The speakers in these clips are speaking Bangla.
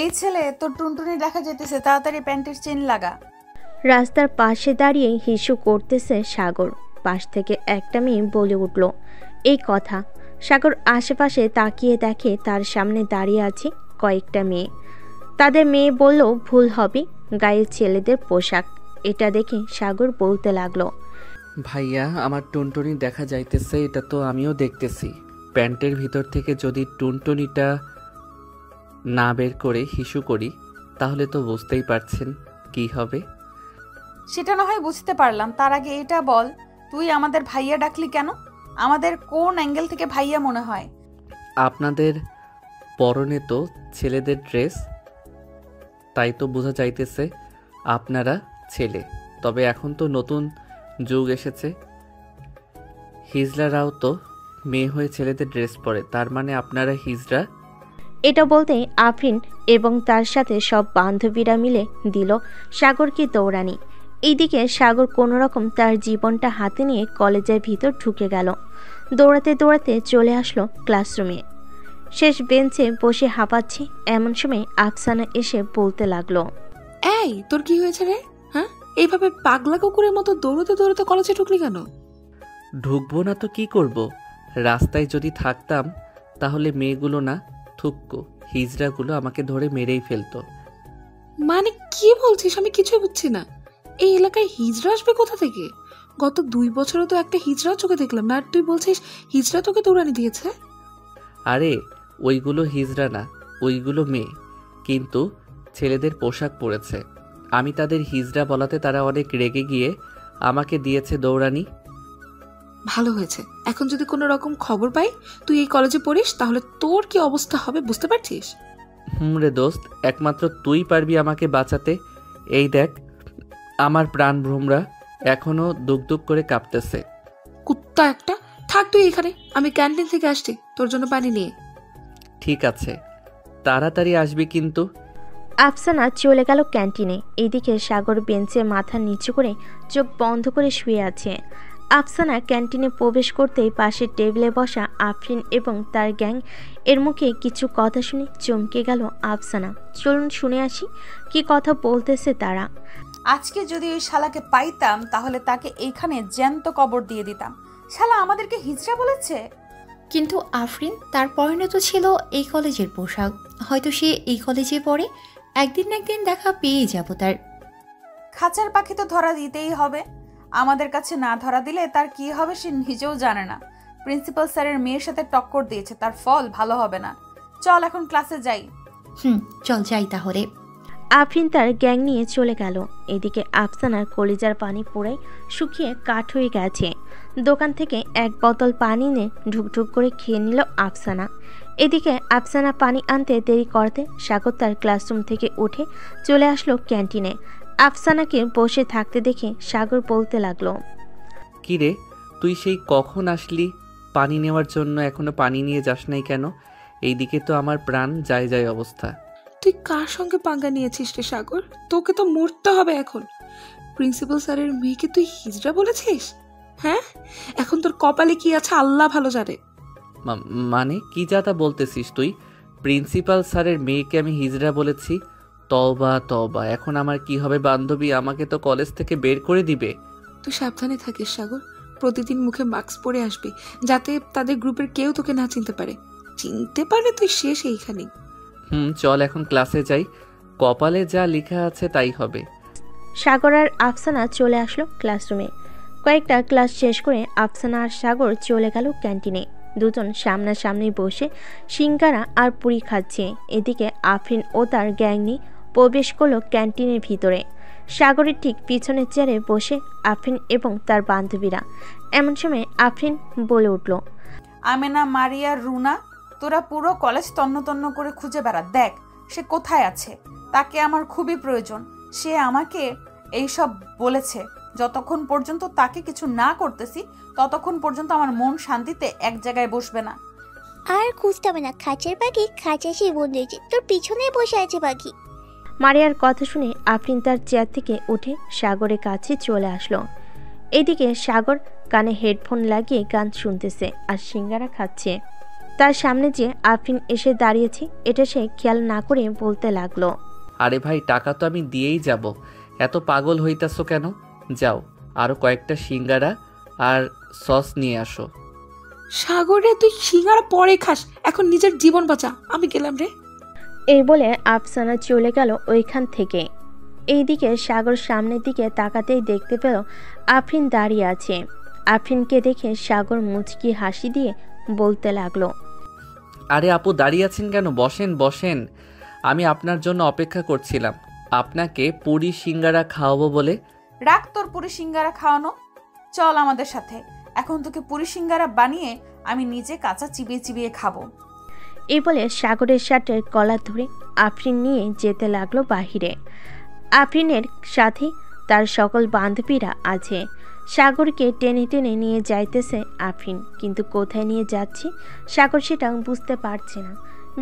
এই ছেলে তোর টুনটুনি দেখা যেতেছে, তাড়াতাড়ি প্যান্টের চেন লাগা। রাস্তার পাশে দাঁড়িয়ে হিসু করতেছে সাগর। পাশ থেকে একটা মেয়ে বলে উঠল এই কথা। সাগর আশেপাশে তাকিয়ে দেখে তার সামনে দাঁড়িয়ে আছে কয়েকটা মেয়ে। তাদের মেয়ে বলল ভুল হবে, গায়ে ছেলেদের পোশাক। এটা দেখে সাগর বলতে লাগলো, ভাইয়া আমার টুনটুনি দেখা যাইতেছে, এটা তো আমিও দেখতেছি। প্যান্টের ভিতর থেকে যদি টুনটুনিটা না বের করে হিসু করি তাহলে তো বুঝতেই পারছেন কি হবে। সেটা না হয় বুঝতে পারলাম, তার আগে এটা বল, তুই আমাদের ভাইয়া ডাকলি কেন? আমাদের কোন অ্যাঙ্গেল থেকে ভাইয়া মনে হয়? আপনাদের পরনে তো ছেলেদের ড্রেস, তাই তো বোঝা যাইতেছে আপনারা ছেলে। তবে এখন তো নতুন যুগ এসেছে, হিজড়ারাও তো মেয়ে হয়ে ছেলেদের ড্রেস পরে, তার মানে আপনারা হিজড়া। এটা বলতেই আফরিন এবং তার সাথে সব বান্ধবীরা মিলে দিল সাগরকে দৌড়ানি। এইদিকে সাগর কোনোরকম তার জীবনটা হাতে নিয়ে কলেজের ভিতর ঢুকে গেল। দৌড়াতে দৌড়াতে চলে আসলো ক্লাসরুমে। শেষ বেঞ্চে বসে হাঁপাচ্ছে এমন সময় আফসানা এসে বলতে লাগলো, এই তোর কি হয়েছে রে? হ্যাঁ, এইভাবে পাগলা কুকুরের মতো দৌড়তে দৌড়তে কলেজে ঢুকলি কেন? ঢুকবো না তো কি করব? রাস্তায় যদি থাকতাম তাহলে মেয়েগুলো না থুক্কো হিজড়াগুলো আমাকে ধরে মেরেই ফেলতো। মানে কি বলছিস? আমি কিছুই বুঝছি না। এই এলাকায় হিজড়া আসবে কোথা থেকে? গত 2 বছরে তো একটা হিজড়া চোখে দেখলাম না, আর তুই বলছিস হিজড়া তোকে দৌড়ানি দিয়েছে? আরে ওইগুলো হিজড়া না, ওইগুলো মেয়ে, কিন্তু ছেলেদের পোশাক পরেছে। আমি তাদের হিজড়া বলাতে তারা অনেক রেগে গিয়ে আমাকে দিয়েছে দৌড়ানি। ভালো হয়েছে। এখন যদি কোনো রকম খবর পাই তুই এই কলেজে পড়িস তাহলে তোর কি অবস্থা হবে বুঝতে পারছিস? রে দোস্ত, একমাত্র তুই পারবি আমাকে বাঁচাতে। এই দেখ আমার প্রাণ ভ্রমরা এখনো দুক দুক করে কাঁপতেছে। কুত্তা একটা, থাক তুই এখানে, আমি ক্যান্টিন থেকে আসছি তোর জন্য পানি নিয়ে। ঠিক আছে, তাড়াতাড়ি আসবি কিন্তু। আফসানা চলে গেল ক্যান্টিনে। এদিকে সাগর বেঞ্চে মাথা নিচু করে চোখ বন্ধ করে শুয়ে আছে। আফসানা ক্যান্টিনে প্রবেশ করতেই পাশের টেবিলে বসা আফরিন এবং তার গ্যাং এর মুখে কিছু কথা শুনে চমকে গেল আফসানা। চলুন শুনে আসি কি কথা বলতেছে তারা। আজকে যদি ওই শালাকে পাইতাম তাহলে তাকে এইখানে জ্যান্ত কবর দিয়ে দিতাম। শালা আমাদেরকে হিজড়া বলেছে। কিন্তু আফরিন, তার পরনে তো ছিল এই কলেজের পোশাক। হয়তো সে এই কলেজে পড়ে, একদিন না একদিন দেখা পেয়ে যাব তার। খাঁচার পাখি তো ধরা দিতেই হবে, আমাদের কাছে না ধরা দিলে তার কি হবে সে নিজেও জানে না। প্রিন্সিপাল স্যারের মেয়ের সাথে টক্কর দিয়েছে, তার ফল ভালো হবে না। চল এখন ক্লাসে যাই। চল যাই তাহলে। আফরিন তার গ্যাং নিয়ে চলে গেল। এদিকে আফসানার কলিজার পানি পুরাই শুকিয়ে কাঠ হয়ে গেছে। দোকান থেকে এক বোতল পানি নিয়ে ঢুকঢুক করে খেয়ে নিল আফসানা। এদিকে আফসানা পানি আনতে দেরি করতে সাগর তার ক্লাসরুম থেকে উঠে চলে আসলো ক্যান্টিনে। আফসানাকে বসে থাকতে দেখে সাগর বলতে লাগলো, কি রে, তুই সেই কখন আসলি পানি নেওয়ার জন্য? এখনো পানি নিয়ে যাস নাই কেন? এইদিকে তো আমার প্রাণ যায় যায় অবস্থা। তুই কার সঙ্গে পাঙ্গা নিয়েছিস রে সাগর? তোকে তো মরতে হবে এখন। প্রিন্সিপাল স্যারের মেয়েকে তুই হিজড়া বলেছিস? হ্যাঁ, এখন তোর কপালে কি আছে আল্লাহ ভালো জানে। মানে কি যাতা বলতেছিস তুই? প্রিন্সিপাল স্যারের মেয়েকে আমি হিজড়া বলেছি? তওবা তওবা, এখন আমার কি হবে? বান্ধবী আমাকে তো কলেজ থেকে বের করে দিবে। তুই সাবধানে থাকিস সাগর, প্রতিদিন মুখে মাস্ক পরে আসবি যাতে তাদের গ্রুপের কেউ তোকে না চিনতে পারে। চিনতে পারলে তুই শেষ এইখানেই। চল এখন ক্লাসে যাই, কপালে যা লেখা আছে তাই হবে। সাগর আর আফসানা চলে আসলো ক্লাসরুমে। কয়েকটা ক্লাস শেষ করে আফসানা আর সাগর চলে গেল ক্যান্টিনে। দুজন সামনাসামনি বসে সিঙ্গারা আর পুরি খাচ্ছে। এদিকে আফরিন ও তার গ্যাং নিয়ে প্রবেশ করলো ক্যান্টিনের ভিতরে। সাগরের ঠিক পিছনের চেয়ারে বসে আফরিন এবং তার বান্ধবীরা। এমন সময় আফরিন বলে উঠল, আমেনা, মারিয়া, রুনা, তোরা পুরো কলেজ তন্ন তন্ন করে খুঁজে বেড়া, দেখ সে কোথায় আছে। তাকে আমার খুবই প্রয়োজন। সে আমাকে এইসব বলেছে। যতক্ষণ পর্যন্ত তাকে কিছু না করতেছি ততক্ষণ পর্যন্ত আমার মন শান্তিতে এক জায়গায় বসবে না। আর খুঁজতে হবে না, খাঁচার পাখি খাঁচায় সেই বন্ধু হয়েছে, তোর পিছনেই বসে আছে পাখি। মারিয়ার কথা শুনে আফরিন তার চেয়ার থেকে উঠে সাগরের কাছে চলে আসলো। এদিকে সাগর কানে হেডফোন লাগিয়ে গান শুনতেছে আর সিঙ্গারা খাচ্ছে। তার সামনে যে আফরিন এসে দাঁড়িয়েছে এটা সে খেয়াল না করে বলতে লাগলো, আরে ভাই, টাকা তো আমি দিয়েই যাব, এত পাগল হইতাছো কেন? যাও, আরো কয়েকটা সিঙ্গারা আর সস নিয়ে আসো। সাগরে তুই সিঙ্গারা পরে খাস, এখন নিজের জীবন বাঁচা, আমি গেলাম রে। এই বলে আফসানা চলে গেল ওইখান থেকে। এইদিকে সাগর সামনের দিকে তাকাতেই দেখতে পেল আফরিন দাঁড়িয়ে আছে। আফরিনকে দেখে সাগর মুচকি হাসি দিয়ে বলতে লাগলো, আরে আপু, দাঁড়িয়ে আছেন কেন? বসেন বসেন, আমি আপনার জন্য অপেক্ষা করছিলাম, আপনাকে পুরি সিঙ্গারা খাওয়াবো বলে। রাখ তোর পুরি সিঙ্গারা খাওয়ানো, চল আমাদের সাথে। এখন তোকে পুরি সিঙ্গারা বানিয়ে আমি নিজে কাঁচা চিবিয়ে চিবিয়ে খাবো। এই বলে সাগরের শার্টের কলার ধরে আফরিন নিয়ে যেতে লাগলো বাহিরে। আফরিনের সাথে তার সকল বান্ধবীরা আছে। সাগরকে টেনে টেনে নিয়ে যাইতেছে আফরিন, কিন্তু কোথায় নিয়ে যাচ্ছে সাগর সেটা বুঝতে পারছে না।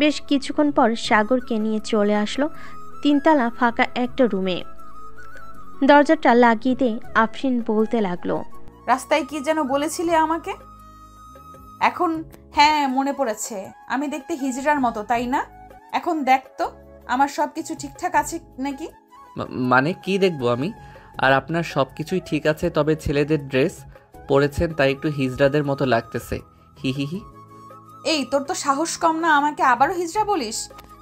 বেশ কিছুক্ষণ পর সাগরকে নিয়ে চলে আসলো 3তলা ফাঁকা একটা রুমে। দরজাটা লাগিয়ে দিয়ে আফরিন বলতে লাগলো, রাস্তায় কি যেন বলেছিলে আমাকে? এখন হ্যাঁ মনে পড়েছে, আমি দেখতে হিজড়ার মতো, তাই না? এখন দেখ তো আমার সব কিছু ঠিকঠাক আছে নাকি। মানে কি দেখবো আমি? আর আপনার সব কিছুই ঠিক আছে, তবে ছেলেদের ড্রেস পরেছেন তাই একটু হিজড়াদের মতো লাগতেছে, হি হি হি। এই তোর তো সাহস কম না, আমাকে আবারও হিজড়া বলিস?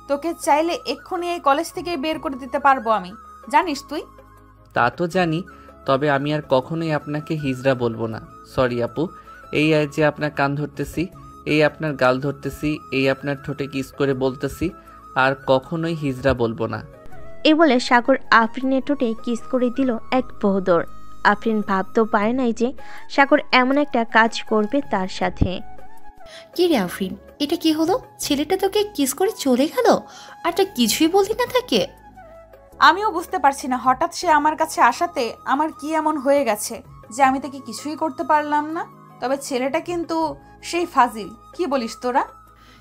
তোকে চাইলে এক্ষুনি এই কলেজ থেকে বের করে দিতে পারবো আমি, জানিস তুই? তা তো জানি, তবে আমি আর কখনোই আপনাকে হিজড়া বলবো না। সরি আপু, এই যে আপনার কান ধরতেছি, এই আপনার গাল ধরতেছি, এই আপনার ঠোঁটে কিস করে বলতেছি, আর কখনোই হিজড়া বলবো না। এই বলে সাগর আফরিনের ঠোঁটে কিস করে দিল এক বহদর। আফরিন ভাবতেও পারে নাই যে সাগর এমন একটা কাজ করবে তার সাথে। কি রে আফরিন, এটা কি হলো? ছেলেটা তোকে কিস করে চলে গেল আর তুই কিছুই বললি না তাকে? আমিও বুঝতে পারছি না, হঠাৎ সে আমার কাছে আসাতে আমার কি এমন হয়ে গেছে যে আমি তাকে কিছুই করতে পারলাম না। তবে ছেলেটা কিন্তু সেই ফাজিল, কি বলিস তোরা?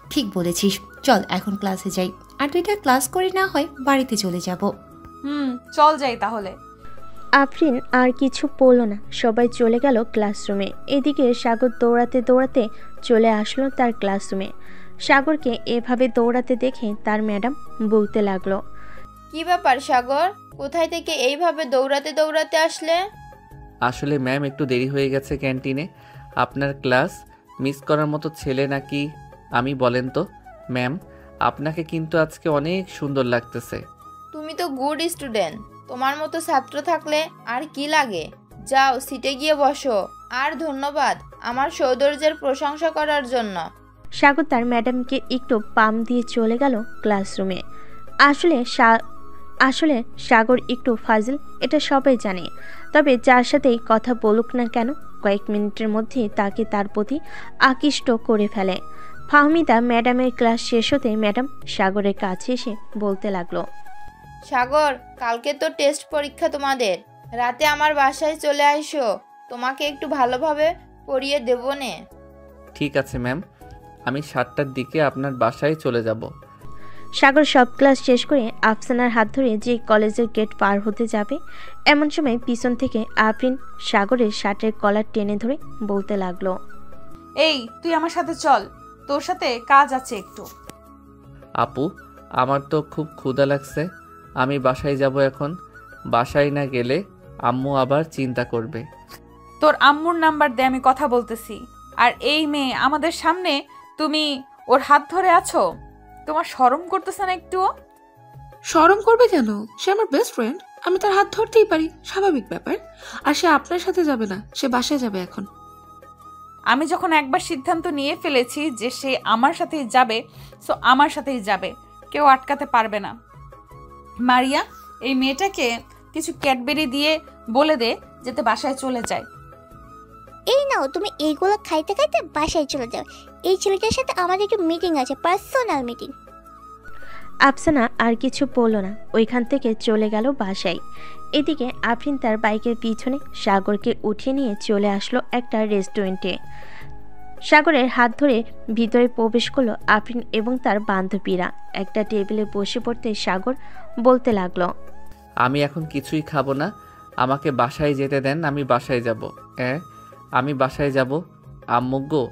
ঠিক বলেছিস, চল এখন ক্লাসে যাই, আর 2টা ক্লাস করে না হয় বাড়িতে চলে যাব। চল যাই তাহলে। আফরিন আর কিছু বলল না, সবাই চলে গেল ক্লাসরুমে। এদিকে সাগর দৌড়াতে দৌড়াতে চলে আসলো তার ক্লাসরুমে। সাগরকে এভাবে দৌড়াতে দেখে তার ম্যাডাম বলতে লাগলো, কি ব্যাপার সাগর, কোথায় থেকে এইভাবে দৌড়াতে দৌড়াতে আসলে? আসলে ম্যাম, একটু দেরি হয়ে গেছে ক্যান্টিনে। আপনার ক্লাস মিস করার মতো ছেলে নাকি আমি বলেন তো? ম্যাম, আপনাকে কিন্তু আজকে অনেক সুন্দর লাগতেছে। তুমি তো গুড স্টুডেন্ট, তোমার মতো ছাত্র থাকলে আর কি লাগে। যাও সিটে গিয়ে বসো, আর ধন্যবাদ আমার সৌন্দর্যের প্রশংসা করার জন্য। সাগর তার ম্যাডামকে একটু পাম দিয়ে চলে গেল ক্লাসরুমে। আসলে সাগর একটু ফাজিল, এটা সবাই জানে। তবে যার সাথেই কথা বলুক না কেন, কয়েক মিনিটের মধ্যে তাকে তার প্রতি আকৃষ্ট করে ফেলে। ফাহমিদা ম্যাডামের ক্লাস শেষ হতে ম্যাডাম সাগরের কাছে এসে বলতে লাগলো, সাগর, কালকে তো টেস্ট পরীক্ষা তোমাদের, রাতে আমার বাসায় চলে আইসো, তোমাকে একটু ভালোভাবে পড়িয়ে দেবো নে। ঠিক আছে ম্যাম, আমি 7টার দিকে আপনার বাসায় চলে যাব। সাগর সব ক্লাস শেষ করে আফসানার হাত ধরে যে কলেজের গেট পার হতে যাবে, এমন সময় পিছন থেকে আফরিন সাগরের শার্টের কলার টেনে ধরে বলতে লাগলো, এই তুই আমার সাথে চল, তোর সাথে কাজ আছে একটু। আপু, আমার তো খুব ক্ষুধা লাগছে, আমি বাসায় যাব এখন। বাসায় না গেলে আম্মু আবার চিন্তা করবে। তোর আম্মুর নাম্বার দে, আমি কথা বলতেছি। আর এই মেয়ে আমাদের সামনে তুমি ওর হাত ধরে আছো, তোমার শরম করতেছে না একটুও? শরম করবে কেন? সে আমার বেস্ট ফ্রেন্ড, আমি তার হাত ধরতেই পারি, স্বাভাবিক ব্যাপার। আর সে আপনার সাথে যাবে না, সে বাসায় যাবে এখন। আমি যখন একবার সিদ্ধান্ত নিয়ে ফেলেছি যে সে আমার সাথেই যাবে, সো আমার সাথেই যাবে, কেউ আটকাতে পারবে না। মারিয়া, এই মেয়েটাকে কিছু ক্যাডবেরি দিয়ে বলে দে যাতে বাসায় চলে যায়। এই নাও, তুমি এইগুলো খাইতে খাইতে বাসায় চলে যাও। এই ছেলেটার সাথে আমাদের একটু মিটিং আছে, পার্সোনাল মিটিং। আফসানা আর কিছু বলল না, ওইখান থেকে চলে গেল বাসায়। এদিকে আফরিন তার বাইকের পিছনে সাগরকে উঠিয়ে নিয়ে চলে আসলো একটা রেস্টুরেন্টে। সাগরের হাত ধরে ভিতরে প্রবেশ করলো আফরিন এবং তার বান্ধবীরা। একটা টেবিলে বসে পড়তে সাগর বলতে লাগলো, আমি এখন কিছুই খাবো না, আমাকে বাসায় যেতে দেন, আমি বাসায় যাব। আমি বাসায় যাব। আম্মু গো,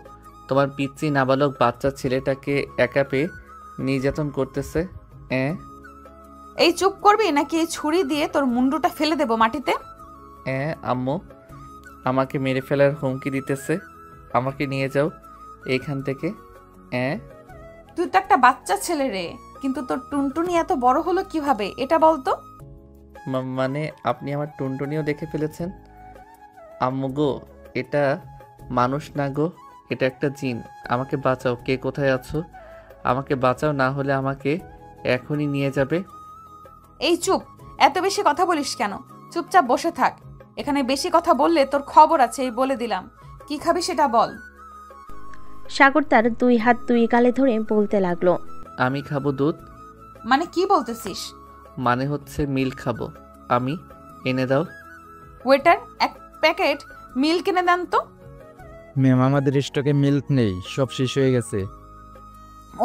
তোমার পিচ্চি নাবালক বাচ্চা ছেলেটাকে একা পেয়ে নির্যাতন করতেছে। এই চুপ করবি নাকি এই ছুরি দিয়ে তোর মুন্ডুটা ফেলে দেবো মাটিতে? আম্মু আমাকে মেরে ফেলার হুমকি দিতেছে। আমাকে নিয়ে যাও এইখান থেকে। তুই তো একটা বাচ্চা ছেলে রে, কিন্তু তোর টুনটুনি এত বড় হলো কিভাবে এটা বলতো? মানে আপনি আমার টুনটুনিও দেখে ফেলেছেন? আম্মু গো, এটা মানুষ না গো, এটা একটা জিন। আমাকে বাঁচাও, কে কোথায় আছো? আমাকে বাঁচাও, না হলে আমাকে এখনই নিয়ে যাবে। এই চুপ, এত বেশি কথা বলিস কেন? চুপচাপ বসে থাক। এখানে বেশি কথা বললে তোর খবর আছে, এই বলে দিলাম। কি খাবি সেটা বল। সাগর তার 2 হাত 2 গালে ধরে বলতে লাগলো। আমি খাবো দুধ। মানে কি বলতেছিস? মানে হচ্ছে মিল্ক খাবো আমি। এনে দাও। ওয়েটার, এক প্যাকেট মিল্ক এনে দেন তো। ম্যাম, আমাদের স্টকে মিল্ক নেই, সব শেষ হয়ে গেছে।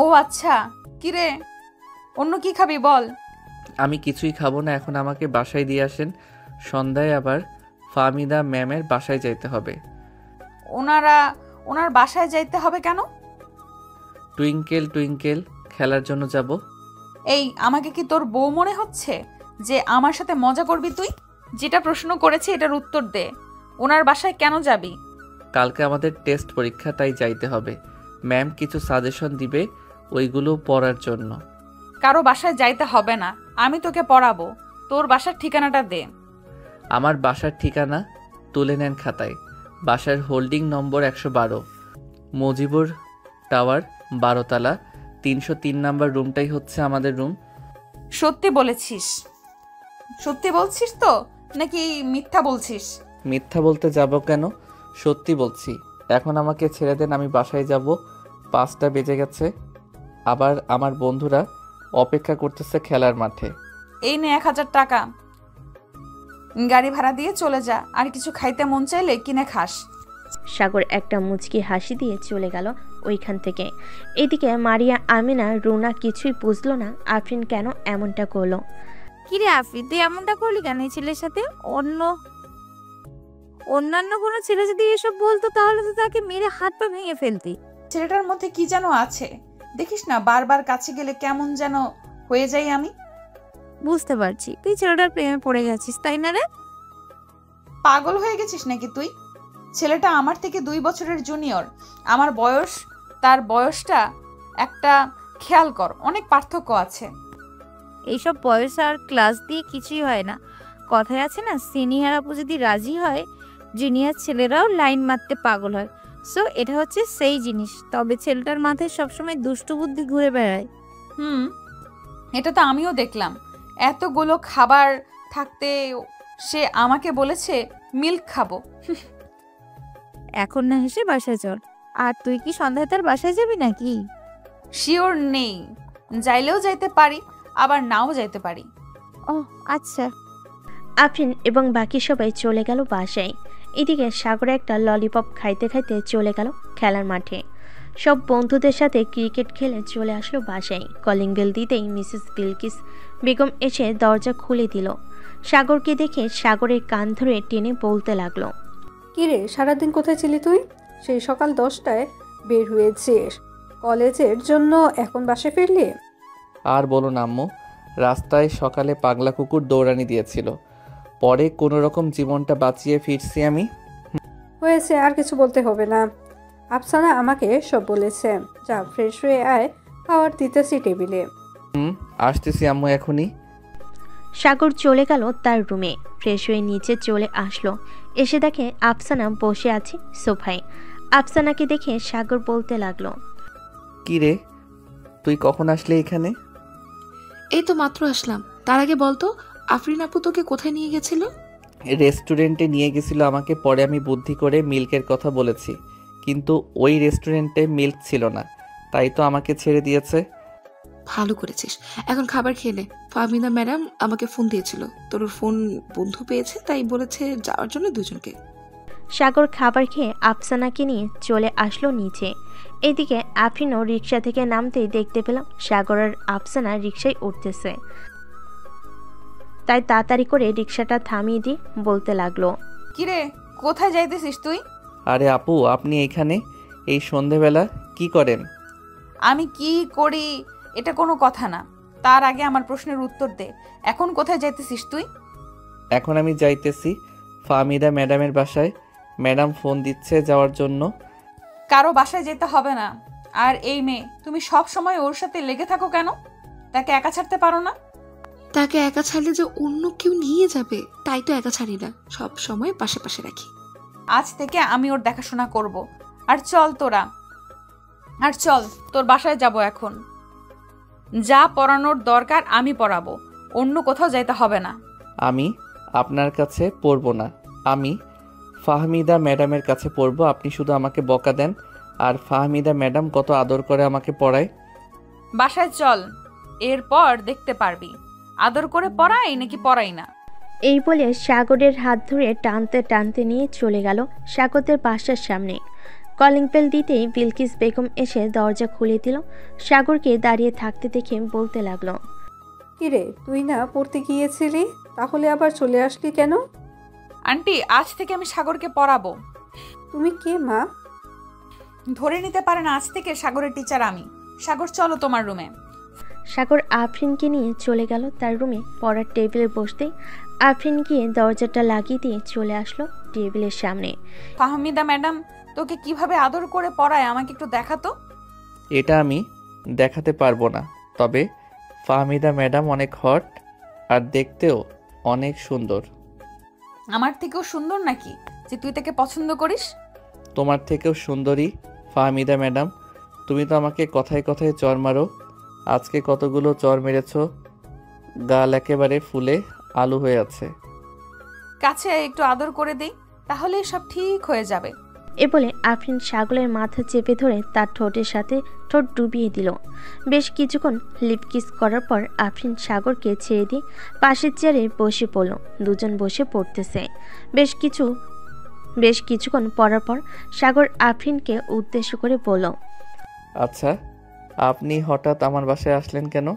ও আচ্ছা, কি রে, অন্য কি খাবি বল। আমি কিছুই খাবো না, এখন আমাকে বাসায় দিয়ে আসেন। সন্ধ্যায় আবার ফাহমিদা ম্যামের বাসায় যাইতে হবে। ওনার বাসায় যাইতে হবে কেন? টুইঙ্কেল টুইঙ্কেল খেলার জন্য যাব। এই, আমাকে কি তোর বউ মনে হচ্ছে যে আমার সাথে মজা করবি তুই? যেটা প্রশ্ন করেছি এটার উত্তর দে। ওনার বাসায় কেন যাবি? কালকে আমাদের টেস্ট পরীক্ষা, তাই যাইতে হবে। ম্যাম কিছু সাজেশন দিবে, ওইগুলো পড়ার জন্য। কারো বাসায় যাইতে হবে না, আমি তোকে পড়াবো। তোর বাসার ঠিকানাটা দে। আমার বাসার ঠিকানা তুলে নেন খাতায়। বাসার হোল্ডিং নম্বর 112, মজিবুর টাওয়ার, 12 তলা, 303 নাম্বার রুমটাই হচ্ছে আমাদের রুম। সত্যি বলেছিস? সত্যি বলছিস তো নাকি মিথ্যা বলছিস? মিথ্যা বলতে যাব কেন, সত্যি বলছি। এখন আমাকে ছেড়ে দেন, আমি বাসায় যাব। 5টা বেজে গেছে। আবার আমার বন্ধুরা অপেক্ষা করতেছে খেলার মাঠে। এই নে 1000 টাকা, গাড়ি ভাড়া দিয়ে চলে যা। আর কিছু খাইতে মন চাইলে কিনে খাস। সাগর একটা মুচকি হাসি দিয়ে চলে গেল ওইখান থেকে। এদিকে মারিয়া, আমিনা, রুনা কিছুই বুঝলো না আফরিন কেন এমনটা করলো। কিরে আফরিন, তুই এমনটা করলি কেন এই ছেলের সাথে? অন্যান্য কোনো ছেলে যদি এসব বলতো তাহলে তো তাকে মেরে হাত পা ভেঙে ফেলতি। ছেলেটার মধ্যে কি যেন আছে, দেখিস না বারবার কাছে গেলে কেমন যেন হয়ে যাই আমি। বুঝতে পারছি তুই ছেলেটার প্রেমে পড়ে গেছিস, তাই না রে? পাগল হয়ে গেছিস নাকি তুই? ছেলেটা আমার থেকে 2 বছরের জুনিয়র। আমার বয়স, তার বয়সটা একটা খেয়াল কর, অনেক পার্থক্য আছে। এইসব বয়স আর ক্লাস দিয়ে কিছুই হয় না। কথায় আছে না, সিনিয়র আপু যদি রাজি হয় জুনিয়র ছেলেরাও লাইন মারতে পাগল হয়। সো এটা হচ্ছে সেই জিনিস। তবে ছেলেটার মাথায় সবসময় দুষ্টু বুদ্ধি ঘুরে বেড়ায়। এটা তো আমিও দেখলাম। এতগুলো খাবার থাকতে সে আমাকে বলেছে মিল্ক খাবো। এখন না হেসে বাসায় চল। আর তুই কি সন্ধ্যায় তার বাসায় যাবি নাকি? শিওর নেই, যাইলেও যাইতে পারি আবার নাও যাইতে পারি। ও আচ্ছা। আফরিন এবং বাকি সবাই চলে গেল বাসায়। এদিকে সাগরে একটা ললিপপ খাইতে খাইতে চলে গেল খেলার মাঠে। সব বন্ধুদের সাথে ক্রিকেট খেলে চলে আসলো বাসায়। কলিং বেল দিতেই মিসেস বিলকিস বেগম এসে দরজা খুলে দিল। সাগরকে দেখে সাগরের কান ধরে টেনে বলতে লাগলো। কিরে, সারাদিন কোথায় ছিলি তুই? সেই সকাল 10টায় বের হয়েছিস কলেজের জন্য, এখন বাসায় ফিরলি? আর বলো না আম্মু, রাস্তায় সকালে পাগলা কুকুর দৌড়ানি দিয়েছিল, পরে কোনো রকম জীবনটা বাঁচিয়ে ফিরছি আমি। হয়েছে, আর কিছু বলতে হবে না। আফসানা আমাকে সব বলেছে। যা ফ্রেশ হয়ে আয়, খাবার দিতেছি টেবিলে। আসতেছি আম্মু এখনই। সাগর চলে গেল তার রুমে। ফ্রেশ হয়ে নিচে চলে আসলো। এসে দেখে আফসানা বসে আছে সোফায়। আফসানাকে দেখে সাগর বলতে লাগলো, কি রে, তুই কখন আসলে এখানে? এই তো মাত্র আসলাম। তার আগে বলতো, আফরিন আপু তোকে কোথায় নিয়ে গেছিল? রেস্টুরেন্টে নিয়ে গেছিল আমাকে। পরে আমি বুদ্ধি করে মিল্কের কথা বলেছি, কিন্তু ওই রেস্টুরেন্টে মিল্ক ছিল না, তাই তো আমাকে ছেড়ে দিয়েছে। ভালো করেছিস। এখন খাবার খেলে। ফাহমিদা ম্যাডাম আমাকে ফোন দিয়েছিল, তোর ফোন বন্ধ পেয়েছে, তাই বলেছে যাওয়ার জন্য দুজনকে। সাগর খাবার খেয়ে আফসানাকে নিয়ে চলে আসলো নিচে। এদিকে আফরিনও রিক্সা থেকে নামতেই দেখতে পেলাম সাগর আর আফসানা রিক্সায় উঠতেছে। তাই তাড়াতাড়ি করে রিক্সাটা থামিয়ে দিয়ে বলতে লাগলো, কিরে, কোথায় যাইতেছিস তুই? আরে আপু, আপনি এখানে? এই সন্ধেবেলা কি করেন? আমি কি করি এটা কোনো কথা না, তার আগে আমার প্রশ্নের উত্তর দে। এখন কোথায় যাইতেছিস তুই? এখন আমি যাইতেছি ফাহমিদা ম্যাডামের বাসায়। ম্যাডাম ফোন দিচ্ছে যাওয়ার জন্য। কারো বাসায় যেতে হবে না। আর এই মেয়ে, তুমি সব সময় ওর সাথে লেগে থাকো কেন? তাকে একা ছাড়তে পারো না? তাকে একা ছাড়লে যে অন্য কেউ নিয়ে যাবে, তাই তো একা ছাড়ি না, সব সময় পাশে পাশে রাখি। আজ থেকে আমি ওর দেখাশোনা করব। আর চল তোর বাসায় যাব এখন। যা পড়ানোর দরকার আমি পড়াবো, অন্য কোথাও যাইতে হবে না। আমি আপনার কাছে পড়ব না, আমি ফাহমিদা ম্যাডামের কাছে পড়ব। আপনি শুধু আমাকে বকা দেন, আর ফাহমিদা ম্যাডাম কত আদর করে আমাকে পড়ায়। বাসায় চল, এরপর দেখতে পারবি আদর করে পড়াই নাকি পড়াই না। এই বলে সাগরের হাত ধরে টানতে টানতে নিয়ে চলে গেল সাগরদের বাসার সামনে। কলিং বেল দিতেই বিলকিস বেগম এসে দরজা খুলে দিল। সাগরকে দাঁড়িয়ে থাকতে দেখে বলতে লাগলো, কিরে তুই না পড়তে গিয়েছিলি, তাহলে আবার চলে আসলি কেন? আন্টি, আজ থেকে আমি সাগরকে পড়াবো। তুমি কে মা? ধরে নিতে পারেন আজ থেকে সাগরের টিচার আমি। সাগর চলো তোমার রুমে। সাগর আফরিনকে নিয়ে চলে গেল তার রুমে। পড়ার টেবিলে বসতেই আফরিন গিয়ে দরজাটা লাগিয়ে দিয়ে চলে আসলো টেবিলের সামনে। ফাহমিদা ম্যাডাম তোকে কিভাবে আদর করে পড়ায় আমাকে একটু দেখাতো। এটা আমি দেখাতে পারবো না, তবে ফাহমিদা ম্যাডাম অনেক হট আর দেখতেও অনেক সুন্দর। আমার থেকেও সুন্দর নাকি যে তুই তাকে পছন্দ করিস? তোমার থেকেও সুন্দরী ফাহমিদা ম্যাডাম। তুমি তো আমাকে কথায় কথায় চর মারো। আজকে কতগুলো চর মেরেছ, গাল একেবারে ফুলে আলু হয়ে আছে। কাছে একটু আদর করে দেই, তাহলে সব ঠিক হয়ে যাবে। এ বলে আফরিন সাগরের মাথা চেপে ধরে তার ঠোঁটের সাথে ঠোঁট ডুবিয়ে দিল। বেশ কিছুক্ষণ লিপকিস করার পর আফরিন সাগরকে ছেড়ে দিয়ে পাশের চেয়ারে বসে পড়ল। দুজন বসে পড়তেছে। বেশ কিছুক্ষণ পড়ার পর সাগর আফরিনকে উদ্দেশ্য করে বলল, আচ্ছা, আপনি হঠাৎ আমার বাসায় আসলেন কেন?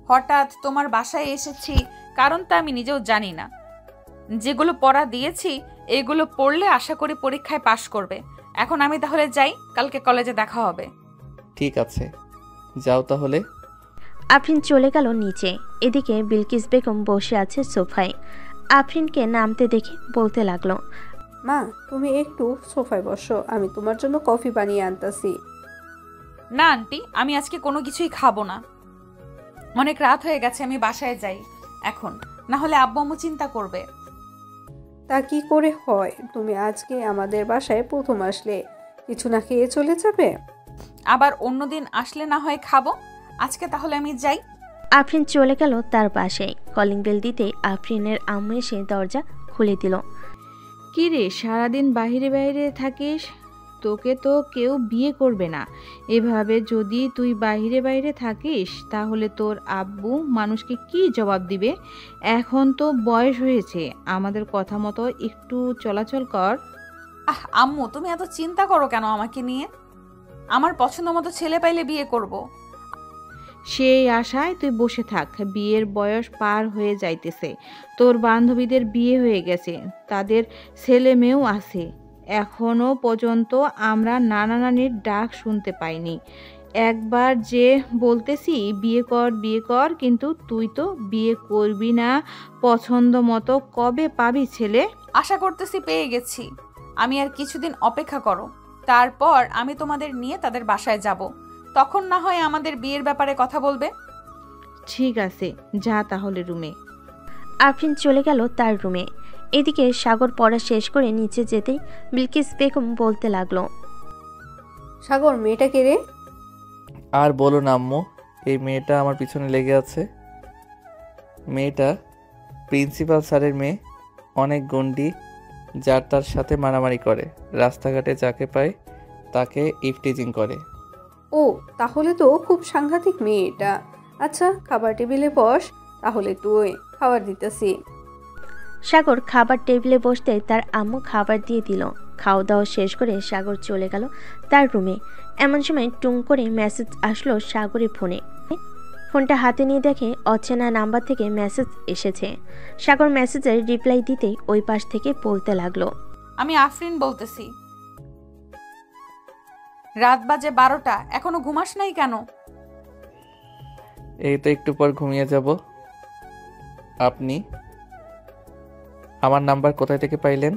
হঠাৎ তোমার বাসায় এসেছি কারণটা আমি নিজেও জানি না। যেগুলো পড়া দিয়েছি এগুলো পড়লে আশা করি পরীক্ষায় পাশ করবে। এখন আমি তাহলে যাই, কালকে কলেজে দেখা হবে। ঠিক আছে, যাও তাহলে। আফরিন চলে গেল নিচে। এদিকে বিলকিস বেগম বসে আছে সোফায়। আফরিনকে নামতে দেখে বলতে লাগলো, মা তুমি একটু সোফায় বসো, আমি তোমার জন্য কফি বানিয়ে আনতাছি। না আন্টি, আমি আজকে কোনো কিছুই খাবো না। অনেক রাত হয়ে গেছে, আমি বাসায় যাই এখন, না হলে আব্বু আম্মু চিন্তা করবে। তা কি করে হয়, তুমি আজকে আমাদের বাসায় প্রথম আসলে, কিছু না খেয়ে চলে যাবে? আবার অন্যদিন আসলে না হয় খাবো, আজকে তাহলে আমি যাই। আফরিন চলে গেল তার বাসায়। কলিং বেল দিতেই আফরিনের আম্মু এসে দরজা খুলে দিল। কি রে, সারাদিন বাইরে বাইরে থাকিস? তোকে তো কেউ বিয়ে করবে না। এভাবে যদি তুই বাইরে বাইরে থাকিস তাহলে তোর আব্বু মানুষকে কি জবাব দিবে? এখন তো বয়স হয়েছে, আমাদের কথা মতো একটু চলাচল কর। আম্মু, তুমি এত চিন্তা করো কেন আমাকে নিয়ে? আমার পছন্দ মতো ছেলে পাইলে বিয়ে করব। সেই আশায় তুই বসে থাক। বিয়ের বয়স পার হয়ে যাইতেছে, তোর বান্ধবীদের বিয়ে হয়ে গেছে, তাদের ছেলে মেয়েও আছে। এখনো পর্যন্ত আমরা নানা নানির ডাক শুনতে পাইনি। একবার যে বলতেছি বিয়ে কর বিয়ে কর, কিন্তু তুই তো বিয়ে করবি না। পছন্দ মতো কবে পাবি ছেলে? আশা করতেছি পেয়ে গেছি। আমি আর কিছুদিন অপেক্ষা করো, তারপর আমি তোমাদের নিয়ে তাদের বাসায় যাব। তখন না হয় আমাদের বিয়ের ব্যাপারে কথা বলবে। ঠিক আছে, যা তাহলে রুমে। আফরিন চলে গেল তার রুমে। এদিকে সাগর পড়া শেষ করে নিচে যেতেই বিলকিস বেগম বলতে লাগলো, সাগর মেয়েটা কে রে? আর বলো না আম্মু, এই মেয়েটা আমার পিছনে লেগে আছে। মেয়েটা প্রিন্সিপাল স্যারের মেয়ে, অনেক গন্ডি, যার তার সাথে মারামারি করে, রাস্তাঘাটে যাকে পায় তাকে ইফটিজিং করে। ও তাহলে তো খুব সাংঘাতিক মেয়ে এটা। আচ্ছা খাবার টেবিলে বস, তাহলে তুই খাবার দিতেছি। সাগর খাবার টেবিলে বসতে তার আম্মু খাবার দিয়ে দিল। খাওয়া দাওয়া শেষ করে সাগর চলে গেল তার রুমে। এমন সময় টুং করে মেসেজ আসলো সাগরের ফোনে। ফোনটা হাতে নিয়ে দেখে অচেনা নাম্বার থেকে মেসেজ এসেছে। সাগর মেসেজের রিপ্লাই দিতেই ওই পাশ থেকে বলতে লাগলো, আমি আফরিন বলতেছি। রাত বাজে 12টা, এখনো ঘুমাস নাই কেন? এই তো একটু পর ঘুমিয়ে যাব। আপনি আমার নাম্বার কোথায় থেকে পাইলেন?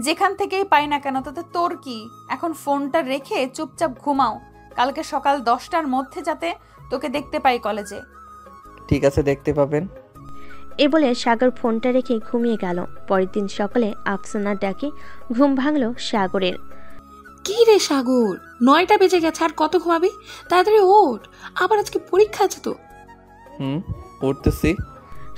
যেখান থেকেই পাই না কেন, তাতে তোর কি? এখন ফোনটা রেখে চুপচাপ ঘুমাও। কালকে সকাল 10টার মধ্যে যাতে তোকে দেখতে পাই কলেজে। ঠিক আছে, দেখতে পাবেন। এ বলে সাগর ফোনটা রেখে ঘুমিয়ে গেল। পরের দিন সকালে আফসানার ডাকে ঘুম ভাঙল সাগরের। কি রে সাগর, 9টা বেজে গেছে, আর কত ঘুমাবি? তাড়াতাড়ি ওঠ, আবার আজকে পরীক্ষা আছে তো। উঠতেছি।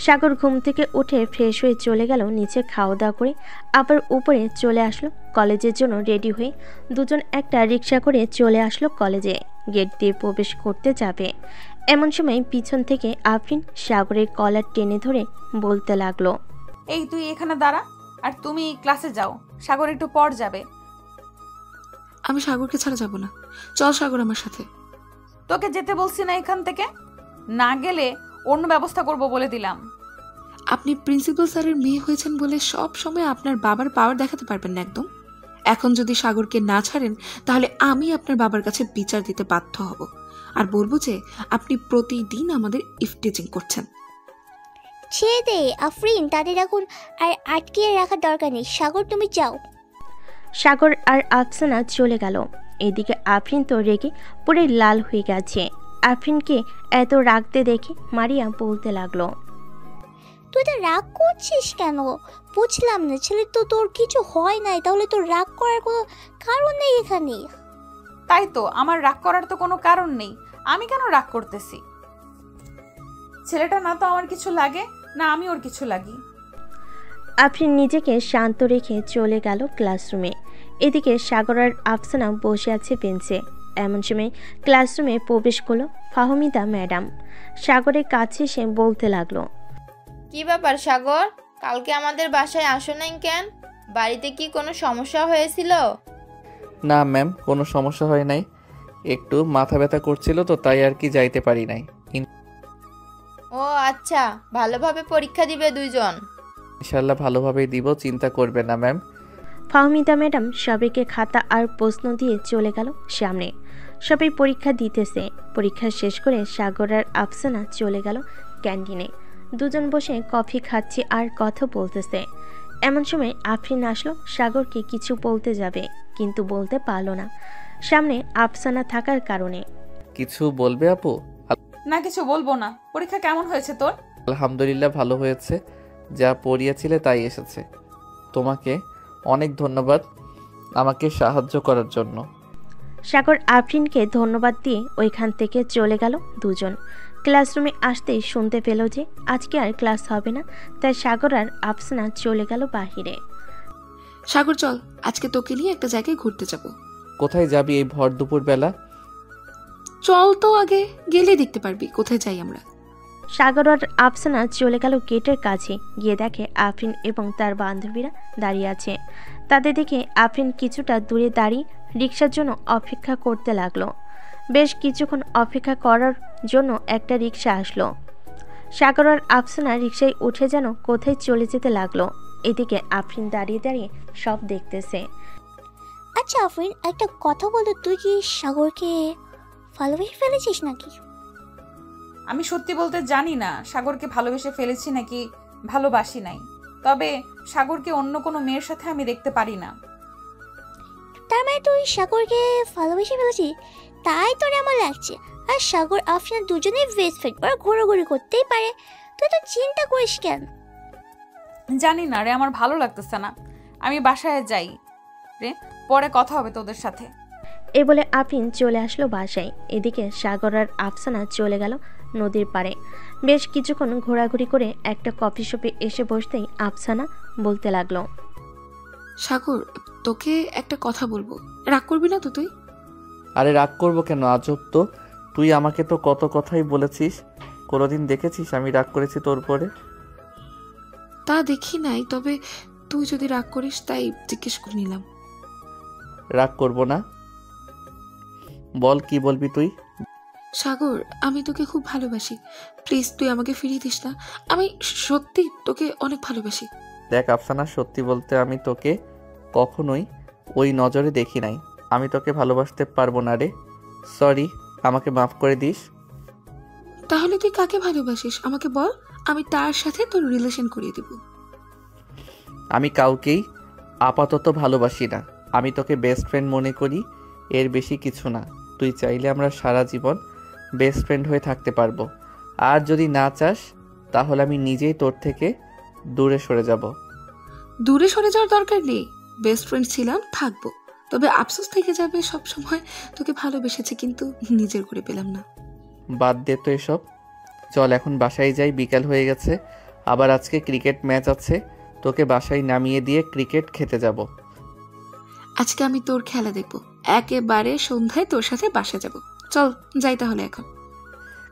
সাগর ঘুম থেকে উঠে ফ্রেশ হয়ে চলে গেল নিচে, খাওয়া দাওয়া করে আবার উপরে চলে আসলো কলেজের জন্য রেডি হয়ে। দুজন একটা রিক্সা করে চলে আসলো কলেজে। গেট দিয়ে প্রবেশ করতে যাবে এমন সময় পিছন থেকে আফরিন সাগরের কলার টেনে ধরে বলতে লাগলো, এই তুই এখানে দাঁড়া, আর তুমি ক্লাসে যাও। সাগর একটু পর যাবে। আমি সাগরকে ছাড়া যাব না, চল সাগর আমার সাথে। তোকে যেতে বলছি না এখান থেকে? না গেলে অন্য ব্যবস্থা করব বলে দিলাম। আপনি প্রিন্সিপাল স্যারের মেয়ে হয়েছেন বলে সব সময় আপনার বাবার পাওয়ার দেখাতে পারবেন না একদম। এখন যদি সাগরকে না ছাড়েন তাহলে আমি আপনার বাবার কাছে বিচার দিতে বাধ্য হব, আর বলবো যে আপনি প্রতিদিন আমাদের ইফটিজিং করছেন। ছেড়ে দে আফরিন, তাদের এখন আর আটকিয়ে রাখার দরকার নেই। সাগর তুমি যাও। সাগর আর আফসানা চলে গেল। এদিকে আফরিন তো রেগে পুরো লাল হয়ে গেছে। আফরিনকে এত রাগতে দেখে মারিয়া বলতে লাগলো, তুই তো রাগ করছিস কেন? বুঝলাম না, ছেলে তো তোর কিছু হয় নাই, তাহলে তোর রাগ করার কোনো কারণ নেই এখানে। তাই তো, আমার রাগ করার তো কোনো কারণ নেই। আমি কেন রাগ করতেছি? ছেলেটা না তো আমার কিছু লাগে, না আমি ওর কিছু লাগি। আফরিন নিজেকে শান্ত রেখে চলে গেল ক্লাসরুমে। এদিকে সাগর আর আফসানা বসে আছে বেঞ্চে। এমন সময় ক্লাসরুমে প্রবেশ করলো ফাহমিদা ম্যাডাম। সাগরের কাছে এসে বলতে লাগলো, কি ব্যাপার সাগর, কালকে আমাদের বাসায় আসো নাই কেন? বাড়িতে কি কোনো সমস্যা হয়েছিল? না ম্যাম, কোনো সমস্যা হয় নাই, একটু মাথা ব্যথা করছিল তো তাই আর কি যাইতে পারি নাই। ও আচ্ছা, ভালোভাবে পরীক্ষা দিবে দুইজন? ইনশাল্লাহ ভালোভাবেই দিব, চিন্তা করবে না ম্যাম। ফাহমিদা ম্যাডাম সবাইকে খাতা আর প্রশ্ন দিয়ে চলে গেল সামনে। সবাই পরীক্ষা দিতেছে। পরীক্ষা শেষ করে সাগর আর আফসানা চলে গেল ক্যান্টিনে। দুজন বসে কফি খাচ্ছে আর কথা বলতেছে। এমন সময় আফরিন আসলো সাগরকে কিছু বলতে যাবে, কিন্তু বলতে পারলো না সামনে আফসানা থাকার কারণে। কিছু বলবে আপু? না, কিছু বলবো না। পরীক্ষা কেমন হয়েছে তোর? আলহামদুলিল্লাহ ভালো হয়েছে, যা পড়িয়েছিলে তাই এসেছে। তোমাকে অনেক ধন্যবাদ আমাকে সাহায্য করার জন্য। সাগর আফরিনকে ধন্যবাদ দিয়ে ওইখান থেকে চলে গেল দুজন। ক্লাসরুমে আসতেই শুনতে পেল যে আজকে আর ক্লাস হবে না, তাই সাগর আর আফসানা চলে গেল বাহিরে। সাগর চল, আজকে তোকে নিয়ে একটা জায়গায় ঘুরতে যাব। কোথায় যাবি এই ভর দুপুর বেলা? চল তো, আগে গেলে দেখতে পারবি কোথায় যাই আমরা। সাগর আর আফসানা চলে গেল গেটের কাছে। গিয়ে দেখে আফরিন এবং তার বান্ধবীরা দাঁড়িয়ে আছে। তাদের দেখে আফরিন কিছুটা দূরে দাঁড়িয়ে রিক্সার জন্য অপেক্ষা করতে লাগলো। বেশ কিছুক্ষণ অপেক্ষা করার জন্য একটা রিক্সা আসলো। সাগর আর আফসানা রিক্সায় উঠে যেন কোথায় চলে যেতে লাগলো। এদিকে আফরিন দাঁড়িয়ে দাঁড়িয়ে সব দেখতেছে। আচ্ছা আফরিন, একটা কথা বলো, তুই কি সাগরকে ভালোবেসে ফেলেছিস নাকি? আমি সত্যি বলতে জানি না সাগরকে ভালোবেসে ফেলেছি নাকি ভালোবাসি নাই, তবে সাগরকে অন্য কোনো মেয়ের সাথে আমি দেখতে পারি না। তার মানে তুই সাগরকে ভালোবেসে ফেলেছিস? তাই তোর আমার লাগছে। আর সাগর আফরিন দুজনেই বেস্ট ফ্রেন্ড, ওরা ঘোরাঘুরি করতেই পারে, তুই তো চিন্তা করিস কেন? জানি না রে, আমার ভালো লাগতেছে না। আমি বাসায় যাই রে, পরে কথা হবে তোদের সাথে। এ বলে আফরিন চলে আসলো বাসায়। এদিকে সাগর আর আফসানা চলে গেল নদীর পাড়ে। বেশ কিছুক্ষণ ঘোরাঘুরি করে একটা কফি শপে এসে বসতেই আফসানা বলতে লাগলো, সাগর তোকে একটা কথা বলবো, রাগ করবি না তো তুই? আরে রাগ করবো কেন, আজব তো। তুই আমাকে তো কত কথাই বলেছিস, কোনোদিন দেখেছিস আমি রাগ করেছি তোর পরে? তা দেখি নাই, তবে তুই যদি রাগ করিস তাই জিজ্ঞেস করে নিলাম। রাগ করবো না, বল কি বলবি তুই? সাগর আমি তোকে খুব ভালোবাসি, প্লিজ তুই আমাকে ফিরিয়ে দিস না। আমি সত্যি তোকে অনেক ভালোবাসি। দেখ আফসানা, সত্যি বলতে আমি তোকে কখনোই ওই নজরে দেখি নাই। আমি তোকে ভালোবাসতে পারবো না রে। সরি, আমাকে মাফ করে দিস। তাহলে তুই কাকে ভালোবাসিস আমাকে বল, আমি তার সাথে তোর রিলেশন করিয়ে দেব। আমি কাউকেই আপাতত ভালোবাসি না। আমি তোকে বেস্ট ফ্রেন্ড মনে করি, এর বেশি কিছু না। তুই চাইলে আমরা সারা জীবন বেস্ট ফ্রেন্ড হয়ে থাকতে পারবো। আর যদি না চাস তাহলে আমি নিজেই তোর থেকে দূরে সরে যাব। দূরে সরে যাওয়ার দরকার নেই, বেস্ট ফ্রেন্ড ছিলাম, থাকবো। তবে আফসোস থেকে যাবে সব সময় তোকে ভালোবেসেছি কিন্তু নিজের করে পেলাম না। বাদ দে তো এসব, চল এখন বাসায় যাই, বিকাল হয়ে গেছে। আবার আজকে ক্রিকেট ম্যাচ আছে, তোকে বাসায় নামিয়ে দিয়ে ক্রিকেট খেতে যাব। আজকে আমি তোর খেলা দেখবো, একেবারে সন্ধ্যায় তোর সাথে বাসা যাব। চল যাই তাহলে এখন।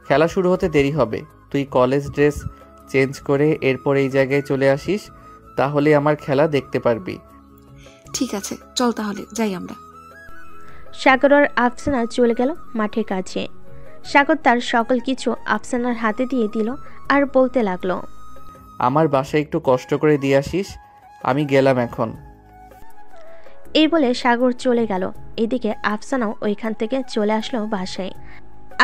খেলা শুরু হতে দেরি হবে, তুই কলেজ ড্রেস চেঞ্জ করে এরপর এই জায়গায় চলে আসিস, তাহলে আমার খেলা দেখতে পারবি। ঠিক আছে, চল তাহলে যাই আমরা। সাগর আর আফসানা চলে গেল মাঠের কাছে। সাগর তার সকল কিছু আফসানার হাতে দিয়ে দিল আর বলতে লাগলো, আমার বাসায় একটু কষ্ট করে দিয়ে আসিস, আমি গেলাম এখন। এই বলে সাগর চলে গেল। এদিকে আফসানাও ওইখান থেকে চলে আসলো বাসায়।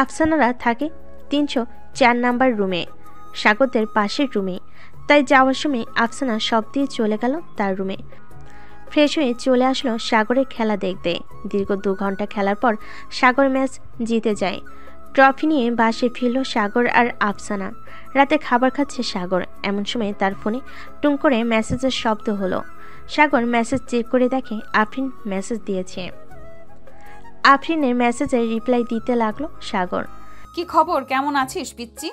আফসানারা থাকে 304 নাম্বার রুমে, সাগরদের পাশের রুমে। তাই যাওয়ার সময় আফসানা সব দিয়ে চলে গেল তার রুমে। ফ্রেশ হয়ে চলে আসলো সাগরের খেলা দেখতে। দীর্ঘ 2 ঘন্টা খেলার পর সাগর ম্যাচ জিতে যায়। ট্রফি নিয়ে বাসে ফিরল সাগর আর আফসানা। রাতে খাবার খাচ্ছে সাগর, এমন সময় তার ফোনে টুং করে মেসেজের শব্দ হলো। সাগর মেসেজ চেক করে দেখে আফরিন মেসেজ দিয়েছে। আফরিনের মেসেজে রিপ্লাই দিতে লাগলো সাগর। কি খবর, কেমন আছিস পিচ্চি?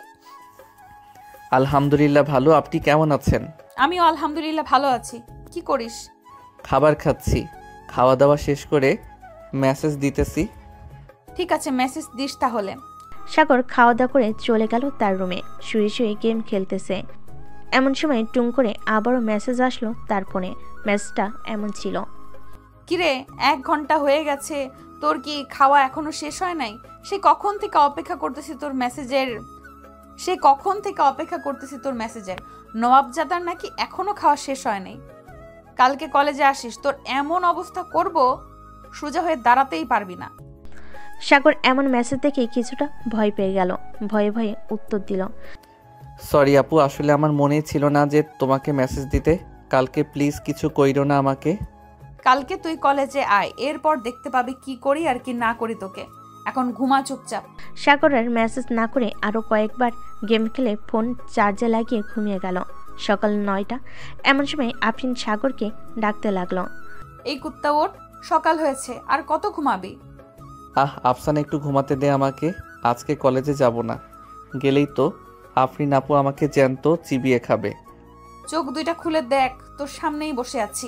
আলহামদুলিল্লাহ ভালো, আপনি কেমন আছেন? আমিও আলহামদুলিল্লাহ ভালো আছি। কি করিস? খাবার খাচ্ছি, খাওয়া দাওয়া শেষ করে মেসেজ দিতেছি। ঠিক আছে, মেসেজ দিস তাহলে। সাগর খাওয়া দাওয়া করে চলে গেল তার রুমে, শুয়ে শুয়ে গেম খেলতেছে। এমন সময় টুং করে আবারও মেসেজ আসলো তার ফোনে। মেসেজটা এমন ছিল, কিরে 1 ঘন্টা হয়ে গেছে, তোর কি খাওয়া এখনো শেষ হয় নাই? সে কখন থেকে অপেক্ষা করতেছি তোর মেসেজের। নবাবজাদার নাকি এখনো খাওয়া শেষ হয় নাই। কালকে কলেজে আসিস, তোর এমন অবস্থা করব সোজা হয়ে দাঁড়াতেই পারবি না। সাগর এমন মেসেজ দেখে কিছুটা ভয় পেয়ে গেল। ভয়ে ভয়ে উত্তর দিল, সরি আপু, আসলে আমার মনেই ছিল না যে তোমাকে মেসেজ দিতে। কালকে প্লিজ কিছু কইরো না আমাকে। কালকে তুই কলেজে আয়, এরপর দেখতে পাবি কি করি আর কি না করি তোকে। এখন ঘুমা চুপচাপ। সাগরের মেসেজ না করে আরও কয়েকবার গেম খেলে ফোন চার্জে লাগিয়ে ঘুমিয়ে গেল। সকাল 9টা। এমন সময় আফরিন সাগরকে ডাকতে লাগলো, এই কুত্তা ওঠ, সকাল হয়েছে, আর কত ঘুমাবি? আফসানা একটু ঘুমাতে দে আমাকে, আজকে কলেজে যাব না। গেলেই তো আফরিন আপু আমাকে জ্যান্ত চিবিয়ে খাবে। চোখ দুইটা খুলে দেখ, তোর সামনেই বসে আছি।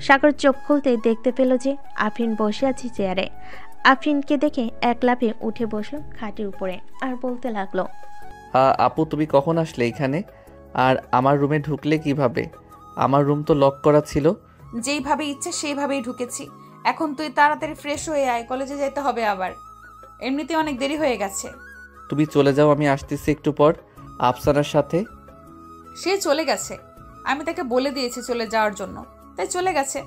সাগর চোখ খুলতে দেখতে পেল যে আফরিন বসে আছে চেয়ারে। আফরিনকে দেখে এক লাফে উঠে বসলো খাটের উপরে আর বলতে লাগলো, আপু তুমি কখন আসলে এখানে? আর আমার রুমে ঢুকলে কিভাবে? আমার রুম তো লক করা ছিল। যেইভাবে ইচ্ছে সেইভাবেই ঢুকেছি। এখন তুই তাড়াতাড়ি ফ্রেশ হয়ে আয়, কলেজে যেতে হবে আবার। এমনিতে অনেক দেরি হয়ে গেছে। তুমি চলে যাও, আমি আসতেছি একটু পর আফসানার সাথে। সে চলে গেছে, আমি তাকে বলে দিয়েছি চলে যাওয়ার জন্য, তাই চলে গেছে।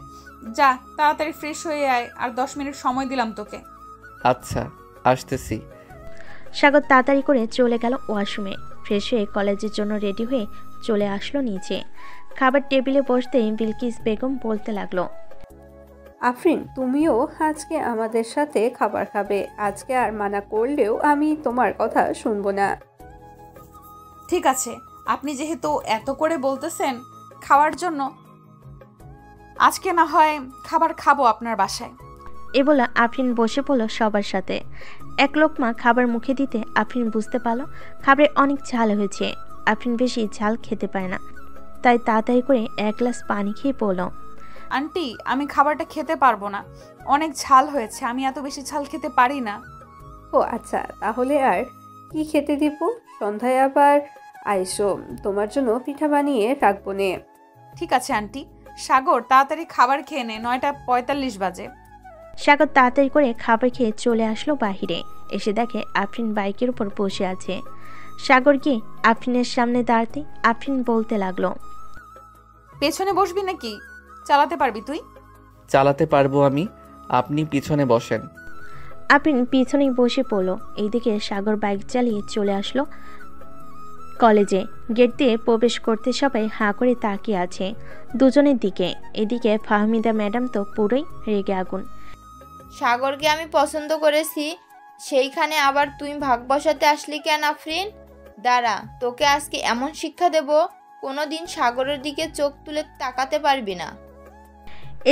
যা তাড়াতাড়ি ফ্রেশ হয়ে আয়, আর 10 মিনিট সময় দিলাম তোকে। আচ্ছা, আসতেছি। সাগর তাড়াতাড়ি করে চলে গেল ওয়াশরুমে। ফ্রেশ হয়ে কলেজের জন্য রেডি হয়ে চলে আসলো নিচে। খাবার টেবিলে বসতেই বিলকিস বেগম বলতে লাগলো, আফরিন, তুমিও আজকে আমাদের সাথে খাবার খাবে। আজকে আর মানা করলেও আমি তোমার কথা শুনবো না। ঠিক আছে, আপনি যেহেতু এত করে বলতেছেন খাওয়ার জন্য, আজকে না হয় খাবার খাবো আপনার বাসায়। এ বলে আফরিন বসে পড়ল সবার সাথে। এক লোকমা খাবার মুখে দিতে আফরিন বুঝতে পারল খাবারে অনেক ঝাল হয়েছে। আফরিন বেশি ঝাল খেতে পারে না, তাই তাড়াতাড়ি করে 1 গ্লাস পানি খেয়ে পড়ল, আন্টি আমি খাবারটা খেতে পারবো না, অনেক ঝাল হয়েছে, আমি এত বেশি ঝাল খেতে পারি না। ও আচ্ছা, তাহলে আর কি খেতে দিব? সন্ধ্যায় আবার আইসো, তোমার জন্য পিঠা বানিয়ে রাখবো নে। ঠিক আছে আন্টি। সাগর তাড়াতাড়ি খাবার খেয়ে নে, 9:45 বাজে। সাগর তাড়াতাড়ি করে খাবার খেয়ে চলে আসলো বাহিরে। এসে দেখে আফরিন বাইকের উপর বসে আছে। সাগর গিয়ে আফরিনের সামনে দাঁড়াতে আফরিন বলতে লাগলো, পেছনে বসবি নাকি? চালাতে পারবি তুই? চালাতে পারবো আমি, আপনি পিছনে বসেন। আফরিন পিছনেই বসে পড়ল। এইদিকে সাগর বাইক চালিয়ে চলে আসলো কলেজে। গেট দিয়ে প্রবেশ করতে সবাই হাঁ করে তাকিয়ে আছে দুজনের দিকে। এদিকে ফাহমিদা ম্যাডাম তো পুরোই রেগে আগুন। সাগরকে আমি পছন্দ করেছি, সেইখানে আবার তুই ভাগ বসাতে আসলি কেন আফরিন? দাঁড়া, তোকে আজকে এমন শিক্ষা দেব, কোনোদিন সাগরের দিকে চোখ তুলে তাকাতে পারবি না।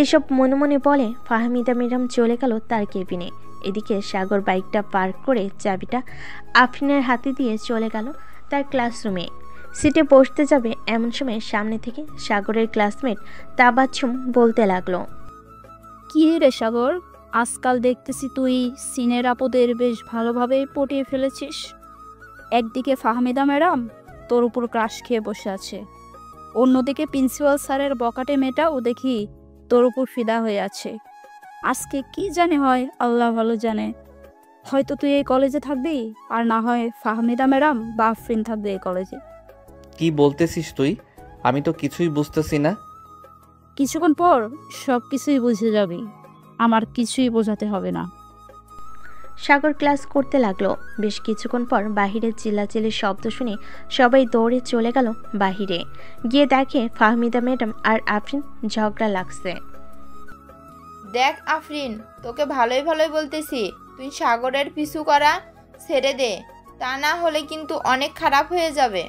এসব মনে মনে বলে ফাহমিদা ম্যাডাম চলে গেল তার কেবিনে। এদিকে সাগর বাইকটা পার্ক করে চাবিটা আফরিনের হাতে দিয়ে চলে গেল তার ক্লাসরুমে। সিটে বসতে যাবে এমন সময় সামনে থেকে সাগরের ক্লাসমেট তাবাচ্ছুম বলতে লাগলো, কি রে সাগর, আজকাল দেখতেছি তুই সিনের আপদের বেশ ভালোভাবেই পটিয়ে ফেলেছিস। একদিকে ফাহমিদা ম্যাডাম তোর উপর ক্রাশ খেয়ে বসে আছে, অন্যদিকে প্রিন্সিপাল স্যারের বকাটে মেয়েটাও দেখি তোর উপর ফিদা হয়ে আছে। আজকে কি জানে হয়, আল্লাহ ভালো জানে। হয়তো তুই এই কলেজে থাকবি, আর না হয় ফাহমিদা ম্যাডাম বা আফরিন থাকবে এই কলেজে। কি বলতেছিস তুই? আমি তো কিছুই বুঝতেছি না। কিছুক্ষণ পর সব কিছুই বুঝে যাবি, আমার কিছুই বোঝাতে হবে না। সাগর ক্লাস করতে লাগলো। বেশ কিছুক্ষণ পর বাহিরে চিল্লাচিল্লির শব্দ শুনে সবাই দৌড়ে চলে গেল বাহিরে। গিয়ে দেখে ফাহমিদা ম্যাডাম আর আফরিন ঝগড়া লাগছে। দেখ আফরিন, তোকে ভালোই ভালোই বলতেছি, তুই সাগরের পিছু করা ছেড়ে দে, তা না হলে কিন্তু অনেক খারাপ হয়ে যাবে।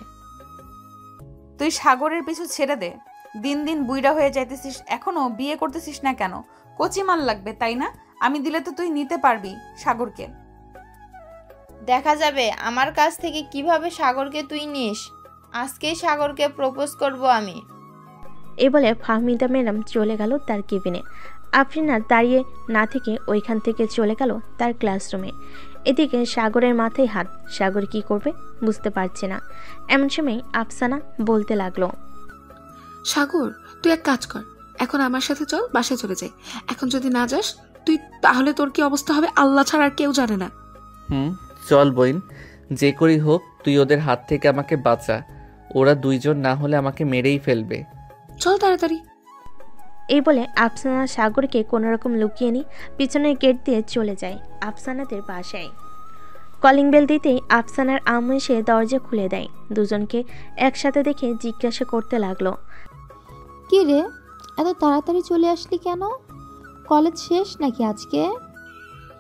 তুই সাগরের পিছু ছেড়ে দে। দিন দিন বুইড়া হয়ে যাইতেছিস, এখনো বিয়ে করতেছিস না কেন? কচি মাল লাগবে তাই না? আমি দিলে তো তুই নিতে পারবি সাগরকে। দেখা যাবে আমার কাছ থেকে কিভাবে সাগরকে তুই নিস। আজকেই সাগরকে প্রপোজ করব আমি। এ বলে ফাহমিদা ম্যাডাম চলে গেল তার কেবিনে। আফরিন আর দাঁড়িয়ে না থেকে ওইখান থেকে চলে গেল তার ক্লাসরুমে। এদিকে সাগরের মাথায় হাত। সাগর কি করবে বুঝতে পারছে না। এমন সময় আফসানা বলতে লাগলো, সাগর তুই এক কাজ কর, এখন আমার সাথে চল, বাসায় চলে যাই। এখন যদি না যাস তুই, তাহলে তোর কি অবস্থা হবে আল্লাহ ছাড়া আর কেউ জানে না। চল বইন, যে করি হোক তুই ওদের হাত থেকে আমাকে বাঁচা। ওরা দুইজন না হলে আমাকে মেরেই ফেলবে। চল তাড়াতাড়ি। এই বলে আফসানা সাগরকে কোনোরকম লুকিয়ে নিয়ে পিছনের গেট দিয়ে চলে যায় আফসানাদের বাসায়। কলিং বেল দিতেই আফসানার আম্মু এসে দরজা খুলে দেয়। দুজনকে একসাথে দেখে জিজ্ঞাসা করতে লাগলো, কি রে, এত তাড়াতাড়ি চলে আসলি কেন? কলেজ শেষ নাকি আজকে?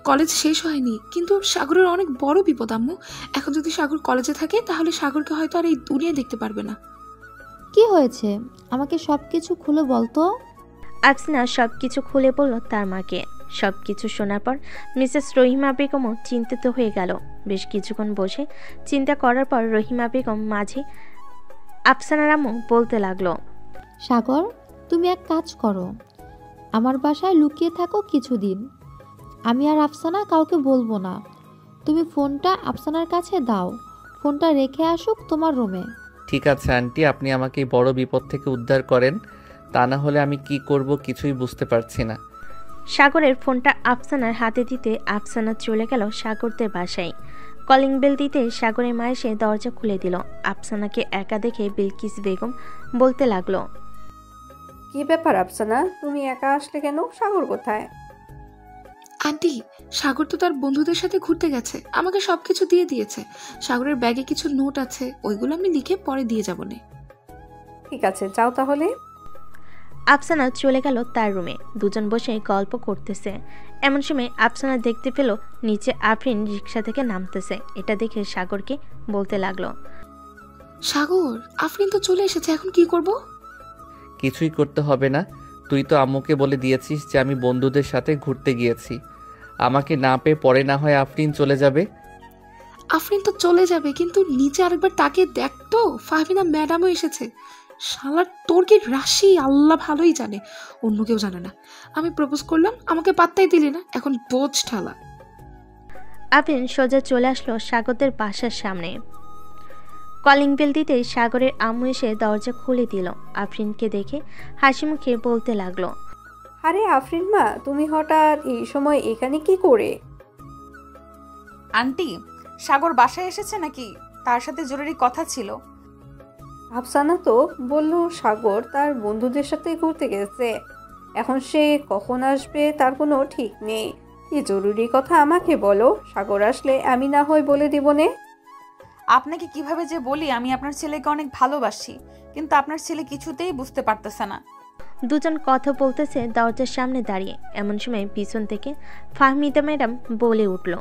কলেজ শেষ হয়নি, কিন্তু সাগরের অনেক বড় বিপদ আম্মু। এখন যদি সাগর কলেজে থাকে তাহলে সাগরকে হয়তো আর এই দুনিয়ায় দেখতে পারবে না। কি হয়েছে আমাকে সব কিছু খুলে বলতো। আফসানা সব কিছু খুলে বলল তার মাকে। সব কিছু শোনার পর মিসেস রহিমা বেগমও চিন্তিত হয়ে গেল। বেশ কিছুক্ষণ বসে চিন্তা করার পর রহিমা বেগম মাঝে আফসানার আম্মু বলতে লাগলো, সাগর তুমি এক কাজ করো, আমার বাসায় লুকিয়ে থাকো কিছুদিন। আমি আর আফসানা কাউকে বলবো না। তুমি ফোনটা আফসানার কাছে দাও, ফোনটা রেখে আসুক তোমার রুমে। ঠিক আছে আন্টি, আপনি আমাকে এই বড় বিপদ থেকে উদ্ধার করেন, তা না হলে আমি কি করব কিছুই বুঝতে পারছি না। সাগরের ফোনটা আফসানার হাতে দিতে আফসানা চলে গেল সাগরদের বাসায়। কলিং বেল দিতে সাগরের মা এসে দরজা খুলে দিল। আফসানাকে একা দেখে বিলকিস বেগম বলতে লাগলো, কি ব্যাপার আফসানা, তুমি একা আসলে কেন? সাগর কোথায়? আন্টি, সাগর তো তার বন্ধুদের সাথে ঘুরতে গেছে, আমাকে সবকিছু দিয়ে দিয়েছে। সাগরের ব্যাগে কিছু নোট আছে, ওইগুলো আমি লিখে পরে দিয়ে যাবো না। ঠিক আছে, যাও তাহলে। আফসানা চলে গেল তার রুমে। দুজন বসে গল্প করতেছে। এমন সময় আফসানা দেখতে পেল নিচে আফরিন রিক্সা থেকে নামতেছে। এটা দেখে সাগরকে বলতে লাগলো, সাগর আফরিন তো চলে এসেছে, এখন কি করব? কিছুই করতে হবে না, তুই তো আম্মুকে বলে দিয়েছিস যে আমি বন্ধুদের সাথে ঘুরতে গিয়েছি। আমাকে না পেয়ে পরে না হয় আফরিন চলে যাবে। আফরিন তো চলে যাবে, কিন্তু নিচে আরেকবার তাকে দেখ তো, ফাহমিনা ম্যাডামও এসেছে। শালার তোর কি রাশি আল্লাহ ভালোই জানে, অন্য কেউ জানে না। আমি প্রপোজ করলাম, আমাকে পাত্তাই দিলি না, এখন বোঝ ঠালা। আফরিন সোজা চলে আসলো সাগরদের বাসার সামনে। কলিং বেল দিতে সাগরের আম্মু এসে দরজা খুলে দিল। আফরিনকে দেখে হাসি মুখে বলতে লাগলো, আরে আফরিন মা, তুমি হঠাৎ এই সময় এখানে কি করে? আন্টি, সাগর বাসায় এসেছে নাকি? তার সাথে জরুরি কথা ছিল। আফসানা তো বলল সাগর তার বন্ধুদের সাথে ঘুরতে গেছে। এখন সে কখন আসবে তার কোনো ঠিক নেই। কি জরুরি কথা আমাকে বলো, সাগর আসলে আমি না হয় বলে দিব নে। আপনাকে কিভাবে যে বলি আমি আপনার ছেলেকে অনেক ভালোবাসি, কিন্তু আপনার ছেলে কিছুতেই বুঝতে পারতেছে না। দুজন কথা বলতেছে দরজার সামনে দাঁড়িয়ে। এমন সময় পিছন থেকে ফাহমিদা ম্যাডাম বলে উঠল,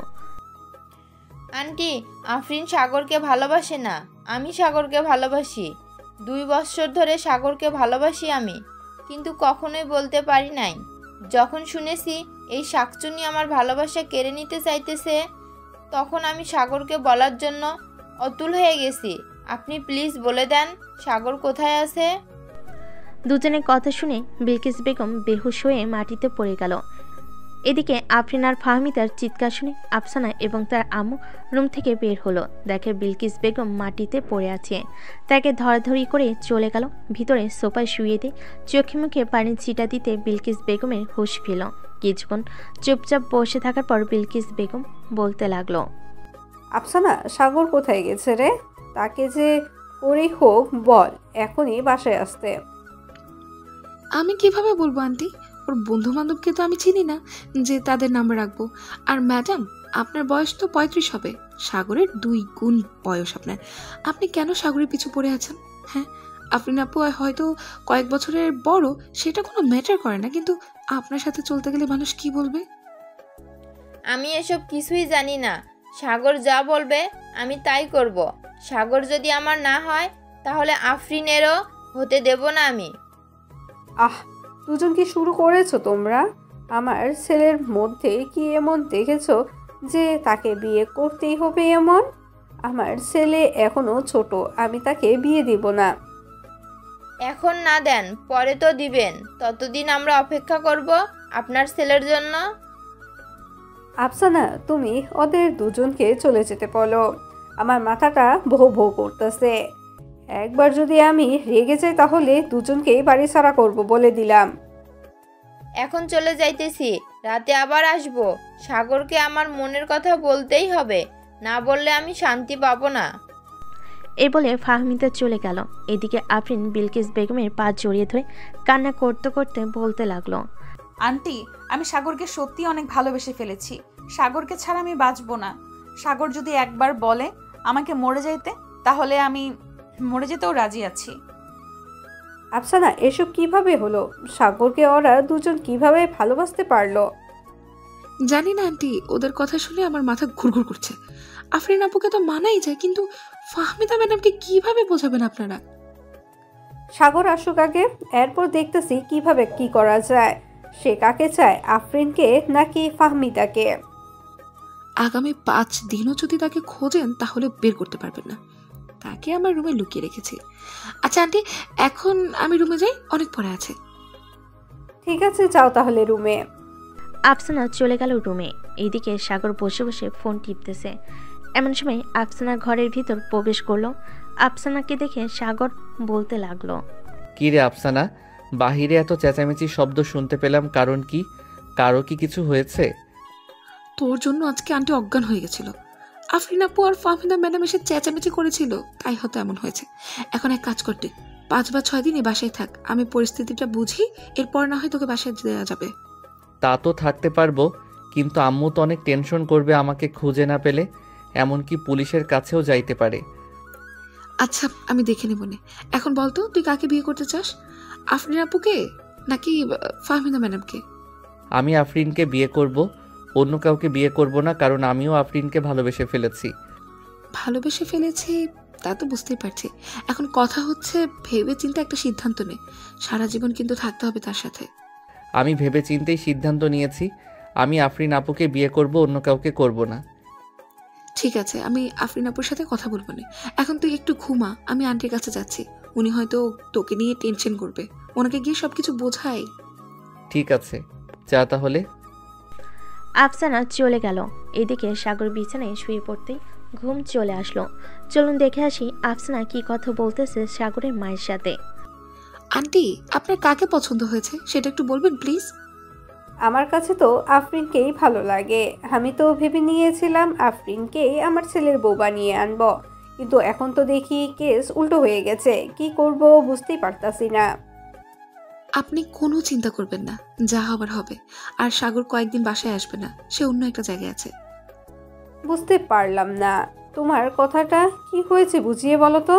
আন্টি, আফরিন সাগরকে ভালোবাসে না, আমি সাগরকে ভালোবাসি। 2 বছর ধরে সাগরকে ভালোবাসি আমি, কিন্তু কখনোই বলতে পারি নাই। যখন শুনেছি এই শাকচুনি আমার ভালোবাসা কেড়ে নিতে চাইতেছে, তখন আমি সাগরকে বলার জন্য অতুল হয়ে গেছি। আপনি প্লিজ বলে দেন সাগর কোথায় আছে। দুজনের কথা শুনে বিলকিস বেগম বেহুশ হয়ে মাটিতে পড়ে গেল। এদিকে আফরিন আর ফাহমিদার চিৎকার শুনে আফসানা এবং তার আম্মু রুম থেকে বের হলো। দেখে বিলকিস বেগম মাটিতে পড়ে আছে। তাকে ধরাধরি করে চলে গেল ভিতরে সোফায় শুয়ে দিয়ে চোখে মুখে পানির ছিটা দিতে বিলকিস বেগমের হুঁশ ফিরল। কিছুক্ষণ চুপচাপ বসে থাকার পর বিলকিস বেগম বলতে লাগলো, আফসানা, সাগর কোথায় গেছে রে? তাকে যে করেই হোক বল এখনই বাসায় আসতে। আমি কিভাবে বলবো আন্টি? ওর বন্ধু বান্ধবকে তো আমি চিনি না যে তাদের নাম্বার রাখবো। আর ম্যাডাম, আপনার বয়স তো 35 হবে, সাগরের 2 গুণ বয়স আপনার। আপনি কেন সাগরের পিছু পড়ে আছেন? হ্যাঁ, আফরিন আপু হয়তো কয়েক বছরের বড়, সেটা কোনো ম্যাটার করে না, কিন্তু আপনার সাথে চলতে গেলে মানুষ কি বলবে? আমি এসব কিছুই জানি না। সাগর যা বলবে আমি তাই করব। সাগর যদি আমার না হয় তাহলে আফরিনেরও হতে দেব না আমি। আহ, দুজন কি শুরু করেছো তোমরা? আমার ছেলের মধ্যে কি এমন দেখেছো যে তাকে বিয়ে করতেই হবে এমন? আমার ছেলে এখনো ছোট, আমি তাকে বিয়ে দিব না। এখন না দেন, পরে তো দিবেন। ততদিন আমরা অপেক্ষা করব আপনার ছেলের জন্য। আফসানা, তুমি ওদের দুজনকে চলে যেতে বলো। আমার মাথাটা ভো ভো করতেছে। একবার যদি আমি রেগে যাই তাহলে দুজনকেই বাড়ি ছাড়া করব বলে দিলাম। এখন চলে যাইতেছি, রাতে আবার আসবো। সাগরকে আমার মনের কথা বলতেই হবে, না বললে আমি শান্তি পাবো না। এই বলে ফাহমিদা চলে গেল। এদিকে আফরিন বিলকিস বেগমের পা জড়িয়ে ধরে কান্না করতে করতে বলতে লাগলো, আন্টি, আমি সাগরকে সত্যি অনেক ভালোবেসে ফেলেছি। সাগরকে ছাড়া আমি বাঁচবো না। সাগর যদি একবার বলে আমাকে মরে যাইতে, তাহলে আমি মরে যেতেও রাজি আছি। আফসানা, এসব কিভাবে হলো? সাগরকে ওরা দুজন কিভাবে ভালোবাসতে পারলো? জানি না আন্টি, ওদের কথা শুনে আমার মাথা ঘুরঘুর করছে। আফরিন আপুকে তো মানাই যায়, কিন্তু ফাহমিদা ম্যাডামকে কিভাবে বোঝাবেন আপনারা? সাগর আসুক আগে, এরপর দেখতেছি কিভাবে কি করা যায়। সে কাকে চায়, আফরিনকে নাকি ফাহমিদাকে? আগামী 5 দিনও যদি তাকে খোঁজেন তাহলে বের করতে পারবেন না। তাকে আমার রুমে লুকিয়ে রেখেছি। আচ্ছা আন্টি, এখন আমি রুমে যাই, অনেক পরে আছে। ঠিক আছে, যাও তাহলে রুমে। আফসানা চলে গেল রুমে। এইদিকে সাগর বসে বসে ফোন টিপতেছে। এমন সময় আফসানা ঘরের ভিতর প্রবেশ করলো। আফসানাকে দেখে সাগর বলতে লাগলো, কি রে আফসানা, বাহিরে এত চেঁচামেচি শব্দ শুনতে পেলাম, কারণ কি? কারো কি কিছু হয়েছে? তোর জন্য আজকে আন্টি অজ্ঞান হয়ে গেছিল। আফরিন আপু আর ফাহমিদা ম্যাডাম এসে চেঁচামেচি করেছিল, তাই হয়তো এমন হয়েছে। এখন এক কাজ করতে, 5 বা 6 দিন এই বাসায় থাক, আমি পরিস্থিতিটা বুঝি, এরপর না হয় তোকে বাসায় দেওয়া যাবে। তা তো থাকতে পারবো, কিন্তু আম্মু তো অনেক টেনশন করবে আমাকে খুঁজে না পেলে, এমনকি পুলিশের কাছেও যাইতে পারে। আচ্ছা, আমি দেখে নেব নে। এখন বলতো, তুই কাকে বিয়ে করতে চাস, আফরিন আপুকে নাকি ফাহমিদা ম্যাডামকে? আমি আফরিনকে বিয়ে করব, অন্য কাউকে বিয়ে করব না, কারণ আমিও আফরিনকে ভালোবেসে ফেলেছি। ভালোবেসে ফেলেছি তা তো বুঝতেই পারছি। এখন কথা হচ্ছে ভেবে চিন্তে একটা সিদ্ধান্ত নে, সারা জীবন কিন্তু থাকতে হবে তার সাথে। আমি ভেবে চিন্তেই সিদ্ধান্ত নিয়েছি, আমি আফরিন আপুকে বিয়ে করব, অন্য কাউকে করব না। ঠিক আছে, আমি আফরিন আপুর সাথে কথা বলবো না। এখন তুই একটু ঘুমা, আমি আন্টির কাছে যাচ্ছি। উনি হয়তো তোকে নিয়ে টেনশন করবে, ওনাকে গিয়ে সবকিছু বোঝাই। ঠিক আছে, যা তাহলে। আফসানা চলে গেল। এদিকে সাগর বিছানায় শুয়ে পড়তেই ঘুম চলে আসলো। চলুন দেখে আসি আফসানা কি কথা বলতেছে সাগরের মায়ের সাথে। আন্টি, আপনার কাকে পছন্দ হয়েছে সেটা একটু বলবেন প্লিজ? আমার কাছে তো আফরিনকেই ভালো লাগে। আমি তো ভেবে নিয়েছিলাম আফরিনকেই আমার ছেলের বউ বানিয়ে আনবো, কিন্তু এখন তো দেখি কেস উল্টো হয়ে গেছে। কি করব বুঝতেই পারতাছি না। আপনি কোনো চিন্তা করবেন না, যা হবার হবে। আর সাগর কয়েকদিন বাসায় আসবে না, সে অন্য একটা জায়গায় আছে। বুঝতে পারলাম না, তোমার কথাটা কি হয়েছে বুঝিয়ে বলো তো।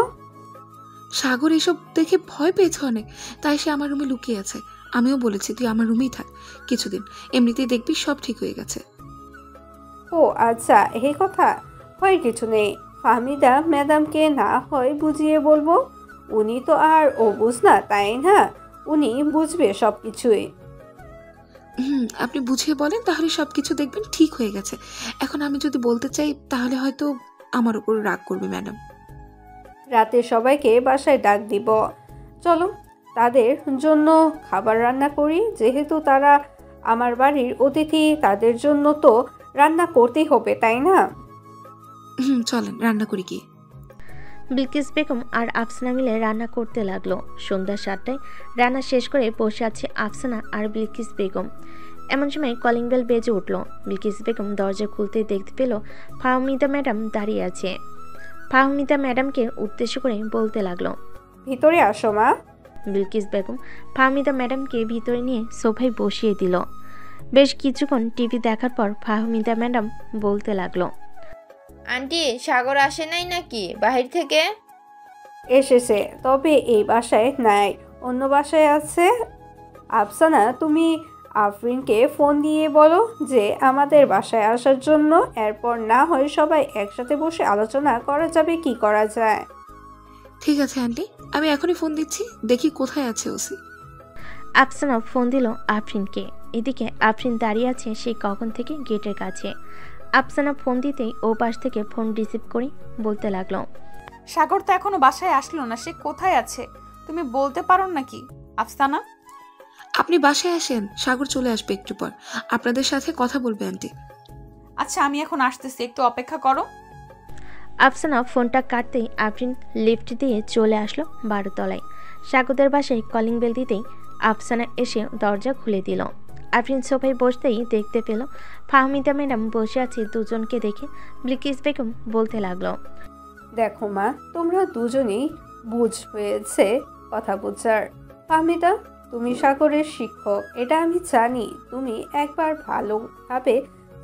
সাগর এসব দেখে ভয় পেয়েছে অনেক, তাই সে আমার রুমে লুকিয়ে আছে। আমিও বলেছি তুই আমার রুমেই থাক কিছুদিন, এমনিতেই দেখবি সব ঠিক হয়ে গেছে। ও আচ্ছা, এই কথা। ভয়ের কিছু নেই, ফাহমিদা ম্যাডামকে না হয় বুঝিয়ে বলবো। উনি তো আর অবুঝ না, তাই না? উনি বুঝবে সব কিছুই। আপনি বুঝিয়ে বলেন, তাহলে সবকিছু দেখবেন ঠিক হয়ে গেছে। এখন আমি যদি বলতে চাই তাহলে হয়তো আমার উপর রাগ করবে ম্যাডাম। রাতে সবাইকে বাসায় ডাক দিব। চলো তাদের জন্য খাবার রান্না করি, যেহেতু তারা আমার বাড়ির অতিথি, তাদের জন্য তো রান্না করতেই হবে, তাই না? চলেন রান্না করি কি। বিলকিস বেগম আর আফসানা মিলে রান্না করতে লাগলো। সন্ধ্যা 7টায় রান্না শেষ করে বসে আছে আফসানা আর বিলকিস বেগম। এমন সময় কলিং বেল বেজে উঠল। বিলকিস বেগম দরজা খুলতে দেখতে পেল ফাহমিদা ম্যাডাম দাঁড়িয়ে আছে। ফাহমিদা ম্যাডামকে উদ্দেশ্য করে বলতে লাগলো, ভিতরে আসো মা। বিলকিস বেগম ফাহমিদা ম্যাডামকে ভিতরে নিয়ে সোফায় বসিয়ে দিল। বেশ কিছুক্ষণ টিভি দেখার পর ফাহমিদা ম্যাডাম বলতে লাগলো, আন্টি সাগর আসে নাই নাকি বাহির থেকে? এসেছে, তবে এই বাসায় নাই, অন্য বাসায় আছে। আফসানা, তুমি আফরিনকে ফোন দিয়ে বলো যে আমাদের বাসায় আসার জন্য। এরপর না হয় সবাই একসাথে বসে আলোচনা করা যাবে কি করা যায়। ঠিক আছে আন্টি, আমি এখনই ফোন দিচ্ছি, দেখি কোথায় আছে ওসি। আফসানা ফোন দিল আফরিনকে। এদিকে আফরিন দাঁড়িয়ে আছে সেই কখন থেকে গেটের কাছে। আফসানা ফোন দিতেই ও পাশ থেকে ফোন রিসিভ করে বলতে লাগলো, সাগর তো এখনো বাসায় আসলো না, সে কোথায় আছে তুমি বলতে পারো নাকি আফসানা? আপনি বাসায় আসেন, সাগর চলে আসবে একটু পর, আপনাদের সাথে কথা বলবে আন্টি। আচ্ছা আমি এখন আসতেছি, একটু অপেক্ষা করো। আফসানা ফোনটা কাটতেই আফরিন লিফট দিয়ে চলে আসলো 12 তলায়। সাগরদের বাসায় কলিং বেল দিতেই আফসানা এসে দরজা খুলে দিল। আফরিন সোফায় বসতেই দেখতে পেল ফাহমিদা ম্যাডাম বসে আছে। দুজনকে দেখে বিলকিস বেগম বলতে লাগলো, দেখো মা, তোমরা দুজনেই বুঝ হয়েছে কথা বুঝার। ফাহমিদা, তুমি সাগরের শিক্ষক, এটা আমি জানি। তুমি একবার ভালোভাবে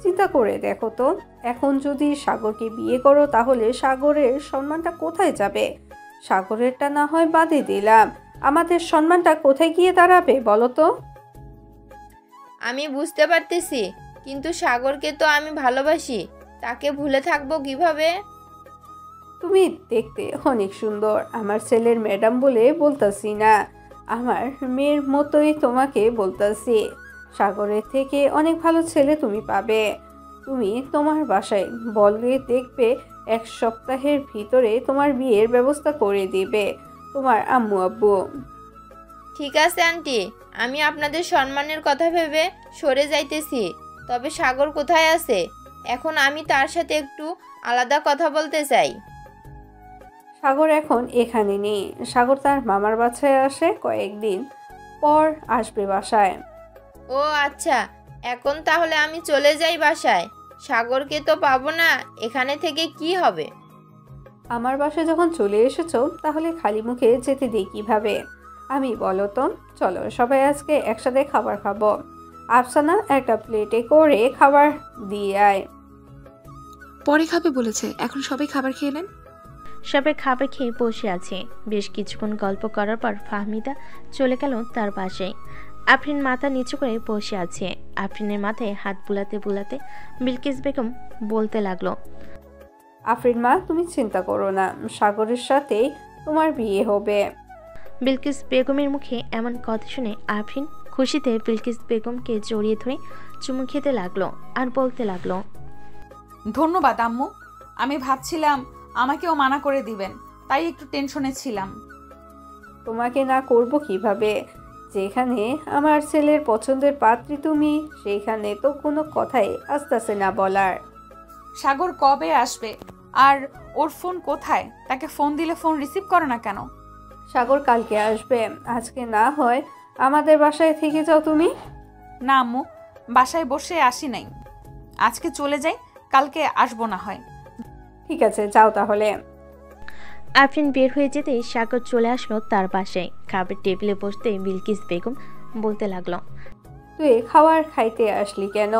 চিন্তা করে দেখো তো, এখন যদি সাগরকে বিয়ে করো তাহলে সাগরের সম্মানটা কোথায় যাবে? সাগরেরটা না হয় বাদে দিলাম, আমাদের সম্মানটা কোথায় গিয়ে দাঁড়াবে বলো তো? আমি বুঝতে পারতেছি, কিন্তু সাগরকে তো আমি ভালোবাসি, তাকে ভুলে থাকবো কিভাবে? তুমি দেখতে অনেক সুন্দর, আমার ছেলের ম্যাডাম বলে বলতাছি না, আমার মেয়ের মতোই তোমাকে বলতাছি। সাগরের থেকে অনেক ভালো ছেলে তুমি পাবে। তুমি তোমার বাসায় বললে, দেখবে 1 সপ্তাহের ভিতরে তোমার বিয়ের ব্যবস্থা করে দিবে তোমার আম্মু আব্বু। ঠিক আছে আন্টি, আমি আপনাদের সম্মানের কথা ভেবে সরে যাইতেছি। তবে সাগর কোথায় আছে? এখন আমি তার সাথে একটু আলাদা কথা বলতে চাই। সাগর এখন এখানে নেই, সাগর তার মামার বাসায় আসে, কয়েকদিন পর আসবে বাসায়। ও আচ্ছা, এখন তাহলে আমি চলে যাই বাসায়। সাগরকে তো পাবো না, এখানে থেকে কি হবে? আমার বাসায় যখন চলে এসেছো তাহলে খালি মুখে যেতে দিই কিভাবে? আমি বলো তো, চলো সবাই আজকে একসাথে খাবার খাবো। আফসানা, একটা প্লেটে করে খাবার দিয়ে আয়। পরে খাবে বলেছে, এখন সবাই খাবার খেয়ে নেন। সবাই খাবার খেয়ে বসে আছে। বেশ কিছুক্ষণ গল্প করার পর ফাহমিদা চলে গেল তার বাসায়। আফরিন মাথা নিচু করে বসে আছে। আফরিনের মাথায় হাত বুলাতে বুলাতে বিলকিস বেগম বলতে লাগলো, আফরিন মা, তুমি চিন্তা করো না, সাগরের সাথেই তোমার বিয়ে হবে। বিলকিস বেগমের মুখে এমন কথা শুনে আফরিন খুশিতে বিলকিস বেগমকে জড়িয়ে ধরে চুমু খেতে লাগলো আর বলতে লাগলো, ধন্যবাদ আম্মু, আমি ভাবছিলাম আমাকেও মানা করে দিবেন, তাই একটু টেনশনে ছিলাম। তোমাকে না করব কিভাবে? যেখানে আমার ছেলের পছন্দের পাত্রী তুমি, সেখানে তো কোনো কথাই আসতেছে না বলার। সাগর কবে আসবে আর ওর ফোন কোথায়? তাকে ফোন দিলে ফোন রিসিভ করো না কেন? সাগর কালকে আসবে, আজকে না হয় আমাদের বাসায় থেকে যাও তুমি। না আম্মু, বাসায় বসে আসি নাই, আজকে চলে যাই, কালকে আসবো না হয়। ঠিক আছে, যাও তাহলে। আফরিন বের হয়ে যেতেই সাগর চলে আসলো তার বাসায়। খাবার টেবিলে বসতে বিলকিস বেগম বলতে লাগলো, তুই খাবার খাইতে আসলি কেন?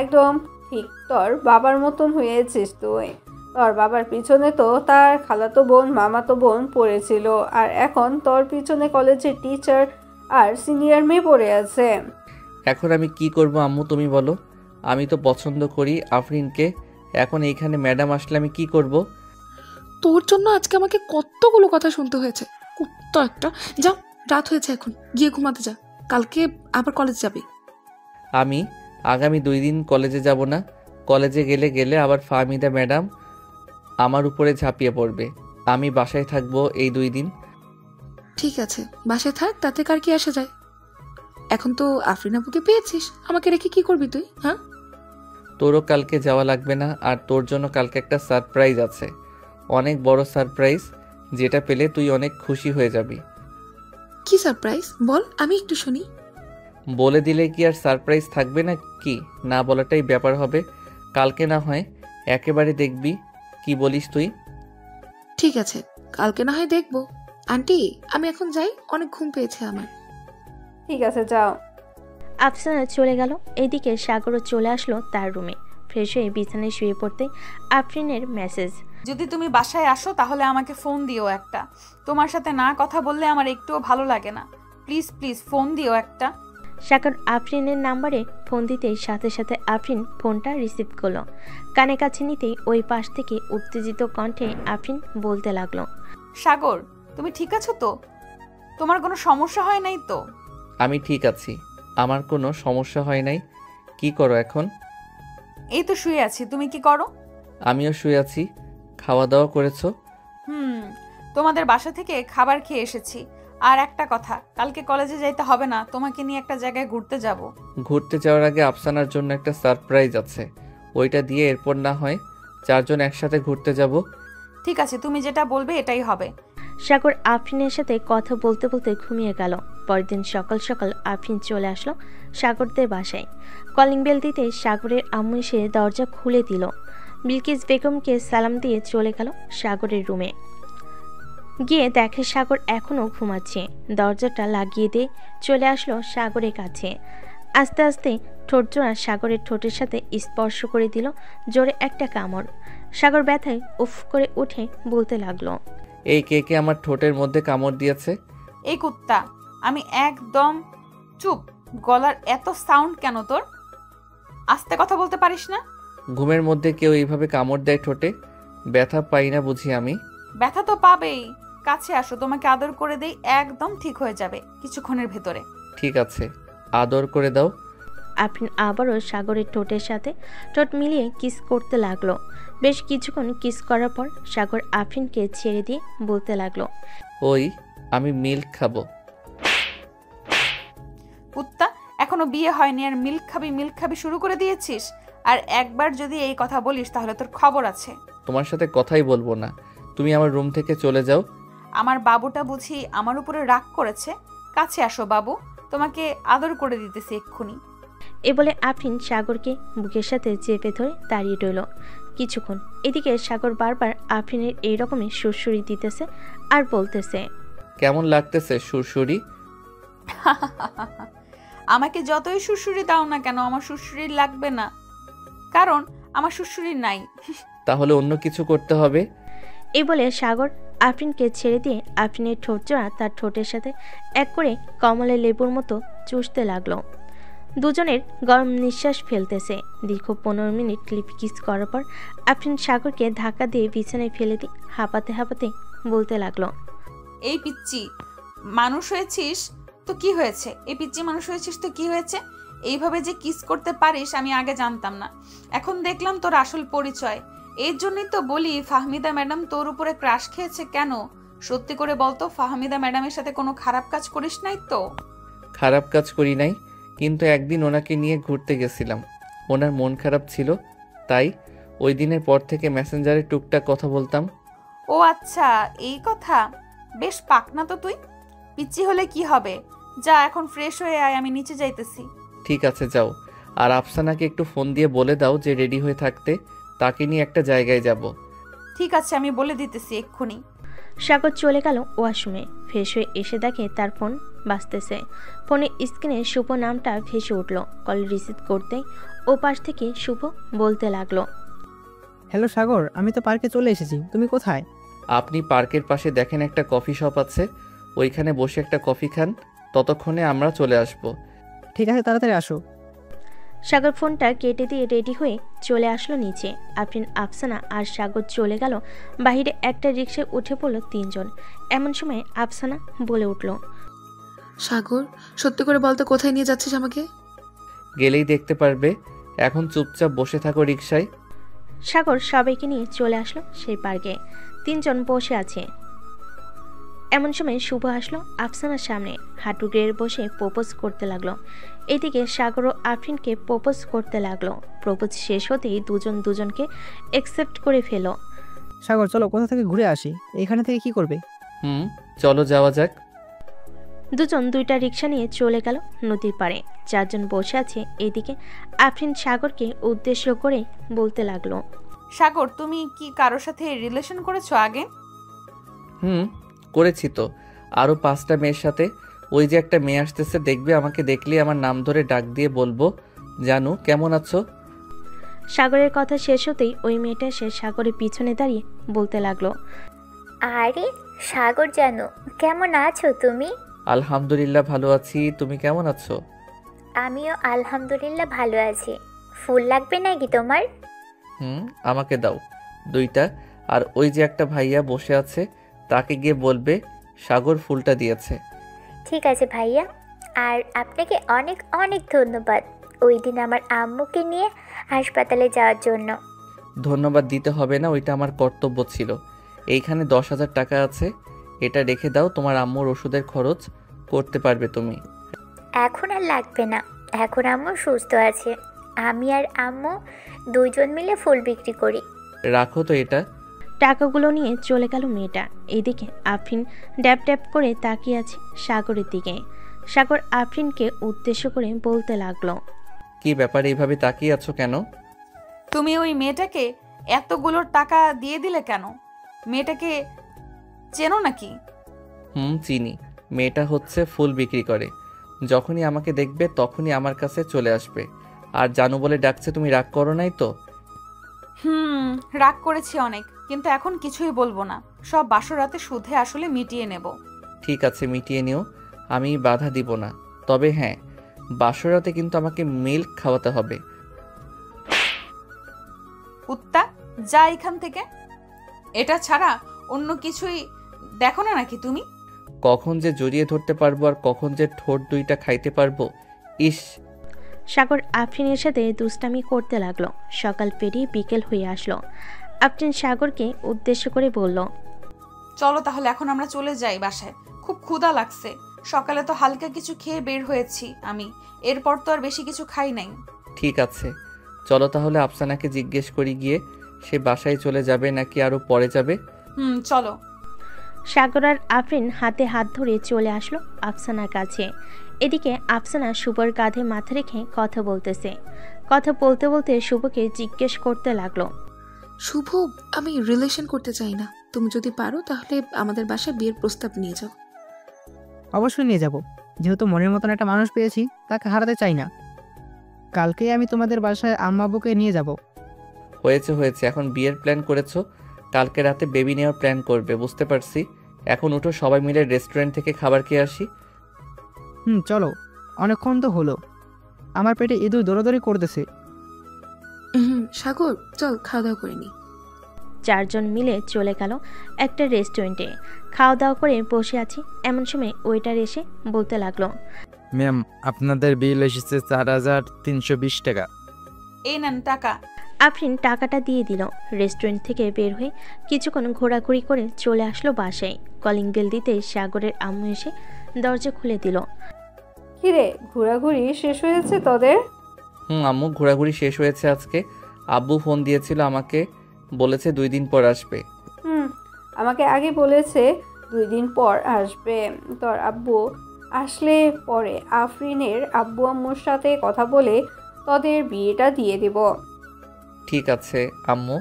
একদম ঠিক তোর বাবার মতন হয়েছিস তুই। তোর বাবার পিছনে তো তার খালাতো বোন মামাতো বোন পড়েছিল, আর এখন তোর পিছনে কলেজের টিচার আর সিনিয়র মেয়ে পড়ে আছে। এখন আমি কি করব আম্মু তুমি বলো? আমি তো পছন্দ করি আফরিনকে, এখন এইখানে ম্যাডাম আসলে আমি কি করব? তোর জন্য আজকে আমাকে কতগুলো কথা শুনতে হয়েছে। কুত্তা একটা। যা, রাত হয়েছে, এখন গিয়ে ঘুমাতে যা, কালকে আবার কলেজ যাবি। আমি আগামী 2 দিন কলেজে যাব না। কলেজে গেলে আবার ফাহমিদা ম্যাডাম আমার উপরে ঝাঁপিয়ে পড়বে। আমি বাসায় থাকবো এই 2 দিন। ঠিক আছে, বাসায় থাক, তাতে কার কি আসা যায়। এখন তো আফরিন আপুকে পেয়েছিস, আমাকে রেখে কি করবি তুই? হ্যাঁ, তোরও কালকে যাওয়া লাগবে না, আর তোর জন্য কালকে একটা সারপ্রাইজ আছে, অনেক বড় সারপ্রাইজ, যেটা পেলে তুই অনেক খুশি হয়ে যাবি। কি সারপ্রাইজ বল, আমি একটু শুনি। বলে দিলে কি আর সারপ্রাইজ থাকবে না কি? না বলাটাই ব্যাপার হবে। কালকে না হয় একেবারে দেখবি। কি বলিস তুই? ঠিক আছে, কালকে না হয় দেখবো। আন্টি, আমি এখন যাই, অনেক ঘুম পেয়েছে আমার। ঠিক আছে, যাও। আফসানা চলে গেল। এদিকে সাগরও চলে আসলো তার রুমে। ফ্রেশ হয়ে বিছানায় শুয়ে পড়তে আফরিনের মেসেজ, যদি তুমি বাসায় আসো তাহলে আমাকে ফোন দিও একটা। তোমার সাথে না কথা বললে আমার একটুও ভালো লাগে না। প্লিজ প্লিজ ফোন দিও একটা। সাগর আফরিনের নাম্বারে ফোন দিতেই সাথে সাথে আফরিন ফোনটা রিসিভ করলো। কানে কাছে নিতেই ওই পাশ থেকে উত্তেজিত কণ্ঠে আফরিন বলতে লাগলো, সাগর, তুমি ঠিক আছো তো? তোমার কোনো সমস্যা হয় নাই তো? আমি ঠিক আছি, আমার কোনো সমস্যা হয় নাই। কি করো এখন? এই তো শুয়ে আছি, তুমি কি করো? আমিও শুয়ে আছি। খাওয়া দাওয়া করেছো? তোমাদের বাসা থেকে খাবার খেয়ে এসেছি। আর একটা কথা, কালকে কলেজে যাইতে হবে না, তোমাকে নিয়ে একটা জায়গায় ঘুরতে যাব। ঘুরতে যাওয়ার আগে আফসানার জন্য একটা সারপ্রাইজ আছে, ওইটা দিয়ে এরপর না হয় 4 জন একসাথে ঘুরতে যাব। ঠিক আছে, তুমি যেটা বলবে এটাই হবে। সাগর আফরিনের সাথে কথা বলতে বলতে ঘুমিয়ে গেল। পরের দিন সকাল সকাল আফরিন চলে আসলো সাগরদের বাসায়। কলিং বেল দিতে সাগরের আম্মু এসে দরজা খুলে দিল। বিলকিস বেগমকে সালাম দিয়ে চলে গেল সাগরের রুমে। গিয়ে দেখে সাগর এখনও ঘুমাচ্ছে। দরজাটা লাগিয়ে দিয়ে চলে আসলো সাগরের কাছে। আস্তে আস্তে ঠোঁটজোড়া সাগরের ঠোঁটের সাথে স্পর্শ করে দিল জোরে একটা কামড়। সাগর ব্যথায় উফ করে উঠে বলতে লাগলো, এই কে কে আমার ঠোঁটের মধ্যে কামড় দিয়েছে? এই কুত্তা। আমি একদম চুপ। গলার এত সাউন্ড কেন তোর? আস্তে কথা বলতে পারিস না? ঘুমের মধ্যে কেউ এইভাবে কামড় দেয় ঠোঁটে? ব্যথা পাই না বুঝি আমি? ব্যথা তো পাবেই। কাছে আসো, তোমাকে আদর করে দেই, একদম ঠিক হয়ে যাবে কিছুক্ষণের ভেতরে। ঠিক আছে, আদর করে দাও। আফরিন আবারও সাগরের ঠোঁটের সাথে ঠোঁট মিলিয়ে কিস করতে লাগলো। বেশ কিছুক্ষণ কিস করার পর সাগর আফরিনকে ছেড়ে দিয়ে বলতে লাগলো, ওই আমি মিল্ক খাবো। কুত্তা, এখনো বিয়ে হয়নি আর মিল্ক খাবি শুরু করে দিয়েছিস? আর একবার যদি এই কথা বলিস তাহলে তোর খবর আছে। তোমার সাথে কথাই বলবো না, তুমি আমার রুম থেকে চলে যাও। আমার বাবুটা বুঝি আমার উপরে রাগ করেছে? কাছে আসো বাবু, তোমাকে আদর করে দিতেছি এক্ষুনি। এ বলে আফরিন সাগরকে বুকের সাথে চেপে ধরে দাঁড়িয়ে রইল কিছুক্ষণ। এদিকে সাগর বারবার আফরিনের এইরকমই সুরসুরি দিতেছে আর বলতেছে, কেমন লাগতেছে সুরসুরি? আমাকে যতই সুরসুরি দাও না কেন, আমার সুরসুরি লাগবে না, কারণ আমার সুরসুরি নাই। তাহলে অন্য কিছু করতে হবে। এই বলে সাগর আফরিনকে ছেড়ে দিয়ে আফরিনের ঠোঁট জোড়া তার ঠোঁটের সাথে এক করে কমলা লেবুর মতো চুষতে লাগলো। দুজনের গরম নিঃশ্বাস ফেলতেছে। দীর্ঘ 15 মিনিট লিপ কিস করার পর আফরিন সাগরকে ধাক্কা দিয়ে বিছানায় ফেলে দিয়ে হাঁপাতে হাঁপাতে বলতে লাগলো, এই পিচ্চি মানুষ হয়েছিস তো কি হয়েছে? এই পিচ্চি মানুষ হয়েছিস তো কি হয়েছে? এইভাবে যে কিস করতে পারিস আমি আগে জানতাম না, এখন দেখলাম তোর আসল পরিচয়। এর জন্যই তো বলি ফাহমিদা ম্যাডাম তোর উপরে ক্রাশ খেয়েছে কেন? সত্যি করে বলতো, ফাহমিদা ম্যাডামের সাথে কোনো খারাপ কাজ করিস নাই তো? খারাপ কাজ করি নাই, কিন্তু একদিন ওনাকে নিয়ে ঘুরতে গেছিলাম, ওনার মন খারাপ ছিল, তাই ওই দিনের পর থেকে মেসেঞ্জারে টুকটাক কথা বলতাম। ও আচ্ছা, এই কথা। বেশ পাকনা তো তুই। পিচ্চি হলে কি হবে? যা এখন ফ্রেশ হয়ে আয়, আমি নিচে যাইতেছি। ঠিক আছে যাও, আর আফসানাকে একটু ফোন দিয়ে বলে দাও যে রেডি হয়ে থাকতে, তাকে নিয়ে একটা জায়গায় যাব। ঠিক আছে, আমি বলে দিতেছি এক্ষুনি। সাগর চলে গেল ওয়াশরুমে। ফ্রেশ হয়ে এসে দেখে তার ফোন বাজতেছে। ফোনের স্ক্রিনে শুভ নামটা ভেসে উঠল। কল রিসিভ করতেই ও পাশ থেকে শুভ বলতে লাগলো, হ্যালো সাগর, আমি তো পার্কে চলে এসেছি, তুমি কোথায়? আপনি পার্কের পাশে দেখেন একটা কফি শপ আছে, ওইখানে বসে একটা কফি খান, ততক্ষণে আমরা চলে আসব। ঠিক আছে, তাড়াতাড়ি আসো। সাগর ফোনটা কেটে দিয়ে রেডি হয়ে চলে আসলো নিচে। আফরিন, আফসানা আর সাগর চলে গেল বাইরে। একটা রিক্সায় উঠে পড়লো তিনজন। এমন সময় আফসানা বলে উঠল, সাগর, সত্যি করে বলতে কোথায় নিয়ে যাচ্ছিস আমাকে? গেলেই দেখতে পারবে, এখন চুপচাপ বসে থাকো রিকশায়। সাগর সবাইকে নিয়ে চলে আসলো সেই পার্কে। তিনজন বসে আছে। এমন সময় শুভ আসলো আফসানার সামনে, হাঁটু গেড়ে বসে প্রপোজ করতে লাগলো। এদিকে সাগর ও আফরিনকে প্রপোজ করতে লাগলো। প্রপোজ শেষ হতেই দুজন দুজনকে অ্যাকসেপ্ট করে ফেলো। সাগর চলো কোথা থেকে ঘুরে আসি, এখানে থেকে কি করবে? চলো যাওয়া যাক। দুজন দুইটা রিক্সা নিয়ে চলে গেল নদীর পাড়ে। চারজন বসে আছে। এদিকে আফরিন সাগরকে উদ্দেশ্য করে বলতে লাগলো, সাগর, তুমি কি কারোর সাথে রিলেশন করেছো আগে? করেছি তো, আরও 5টা মেয়ের সাথে। ওই যে একটা মেয়ে আসতেছে, দেখবে, আমাকে দেখলে আমার নাম ধরে ডাক দিয়ে বলবো, জানু কেমন আছো। সাগরের কথা শেষ হতেই ওই মেয়েটা এসে সাগরের পিছনে দাঁড়িয়ে বলতে লাগলো, আরে সাগর জানো, কেমন আছো তুমি? আলহামদুলিল্লাহ ভালো আছি, তুমি কেমন আছো? আমিও আলহামদুলিল্লাহ ভালো আছি। ফুল লাগবে নাকি তোমার? আমাকে দাও 2টা। আর ওই যে একটা ভাইয়া বসে আছে, তাকে গিয়ে বলবে সাগর ফুলটা দিয়েছে। ঠিক আছে ভাইয়া, আর আপনাকে অনেক অনেক ধন্যবাদ ওই দিন আমার আম্মুকে নিয়ে হাসপাতালে যাওয়ার জন্য। ধন্যবাদ দিতে হবে না, ওইটা আমার কর্তব্য ছিল। এইখানে 10,000 টাকা আছে, এটা রেখে দাও, তোমার আম্মুর ওষুধের খরচ করতে পারবে তুমি। এখন আর লাগবে না, এখন আম্মু সুস্থ আছে। আমি আর আম্মু দুইজন মিলে ফুল বিক্রি করি। রাখো তো এটা। টাকাগুলো নিয়ে চলে গেল মেয়েটা। এইদিকে আফরিন ড্যাব ড্যাব করে তাকিয়ে আছে সাগরের দিকে। সাগর আফরিনকে উদ্দেশ্য করে বলতে লাগলো, কি ব্যাপার, এইভাবে তাকিয়ে আছো কেন? তুমি ওই মেয়েটাকে এতগুলো টাকা দিয়ে দিলে কেন? মেয়েটাকে চেনো নাকি? চিনি। মেয়েটা হচ্ছে ফুল বিক্রি করে, যখনই আমাকে দেখবে তখনই আমার কাছে চলে আসবে। আর জানু বলে ডাকছে, তুমি রাগ করো নাই তো? রাগ করেছি অনেক, কিন্তু এখন কিছুই বলবো না। সব বাসরাতে সুধে আসলে মিটিয়ে নেব। ঠিক আছে, মিটিয়ে নিও, আমি বাধা দিব না। তবে হ্যাঁ, বাসরাতে কিন্তু আমাকে মিল্ক খাওয়াতে হবে। কুত্তা, যা এখান থেকে। এটা ছাড়া অন্য কিছুই দেখো না নাকি তুমি? কখন যে জড়িয়ে ধরতে পারবো আর কখন যে ঠোঁট 2টা খাইতে পারবো। ইস। সাগর আফরিনের সাথে দুষ্টামি করতে লাগলো। সকাল পেরিয়ে বিকেল হয়ে আসলো। আফরিন সাগরকে উদ্দেশ্য করে বলল, চলো তাহলে এখন আমরা চলে যাই বাসায়, খুব ক্ষুধা লাগছে। সকালে তো হালকা কিছু খেয়ে বের হয়েছি আমি, এরপর তো আর বেশি কিছু খাই নাই। ঠিক আছে, চলো তাহলে আফসানাকে জিজ্ঞেস করি গিয়ে, সে বাসায় চলে যাবে নাকি আরো পরে যাবে। চলো। সাগর আর আফরিন হাতে হাত ধরে চলে আসলো আফসানার কাছে। এদিকে আফসানা শুভর কাঁধে মাথা রেখে কথা বলতেছে। কথা বলতে বলতে শুভকে জিজ্ঞেস করতে লাগলো, শুভ, আমি রিলেশন করতে চাই না, তুমি যদি পারো তাহলে আমাদের বাসায় বিয়ের প্রস্তাব নিয়ে যাও। অবশ্যই নিয়ে যাব, যেহেতু মনের মতন একটা মানুষ পেয়েছি, তাকে হারাতে চাই না। কালকেই আমি তোমাদের বাসায় আম্মাবুকে নিয়ে যাব। হয়েছে হয়েছে, এখন বিয়ের প্ল্যান করেছো, কালকে রাতে বেবি নেওয়ার প্ল্যান করবে, বুঝতে পারছি। এখন উঠো, সবাই মিলে রেস্টুরেন্ট থেকে খাবার খেয়ে আসি। চলো, অনেকক্ষণ তো হলো, আমার পেটে ইঁদুর দৌড়াদৌড়ি করতেছে। সাগর, চল খাওয়া দাওয়া করে নি। চারজন মিলে চলে গেল একটা রেস্টুরেন্টে। খাওয়া দাওয়া করে বসে আছি, এমন সময় ওয়েটার এসে বলতে লাগলো, ম্যাম, আপনাদের বিল এসেছে 4,320 টাকা। এই নেন টাকা। আফরিন টাকাটা দিয়ে দিল। রেস্টুরেন্ট থেকে বের হয়ে কিছুক্ষণ ঘোরাঘুরি করে চলে আসলো বাসায়। কলিং বেল দিতে সাগরের আম্মু এসে দরজা খুলে দিল। কিরে, ঘোরাঘুরি শেষ হয়েছে তোদের? আম্মু, ঘোরাঘুরি শেষ হয়েছে আজকে। আব্বু ফোন দিয়েছিল আমাকে, বলেছে 2 দিন পর আসবে। আমাকে আগে বলেছে 2 দিন পর আসবে। তোর আব্বু আসলে পরে আফরিনের আব্বু আম্মুর সাথে কথা বলে তোদের বিয়েটা দিয়ে দেব। ঠিক আছে আম্মু,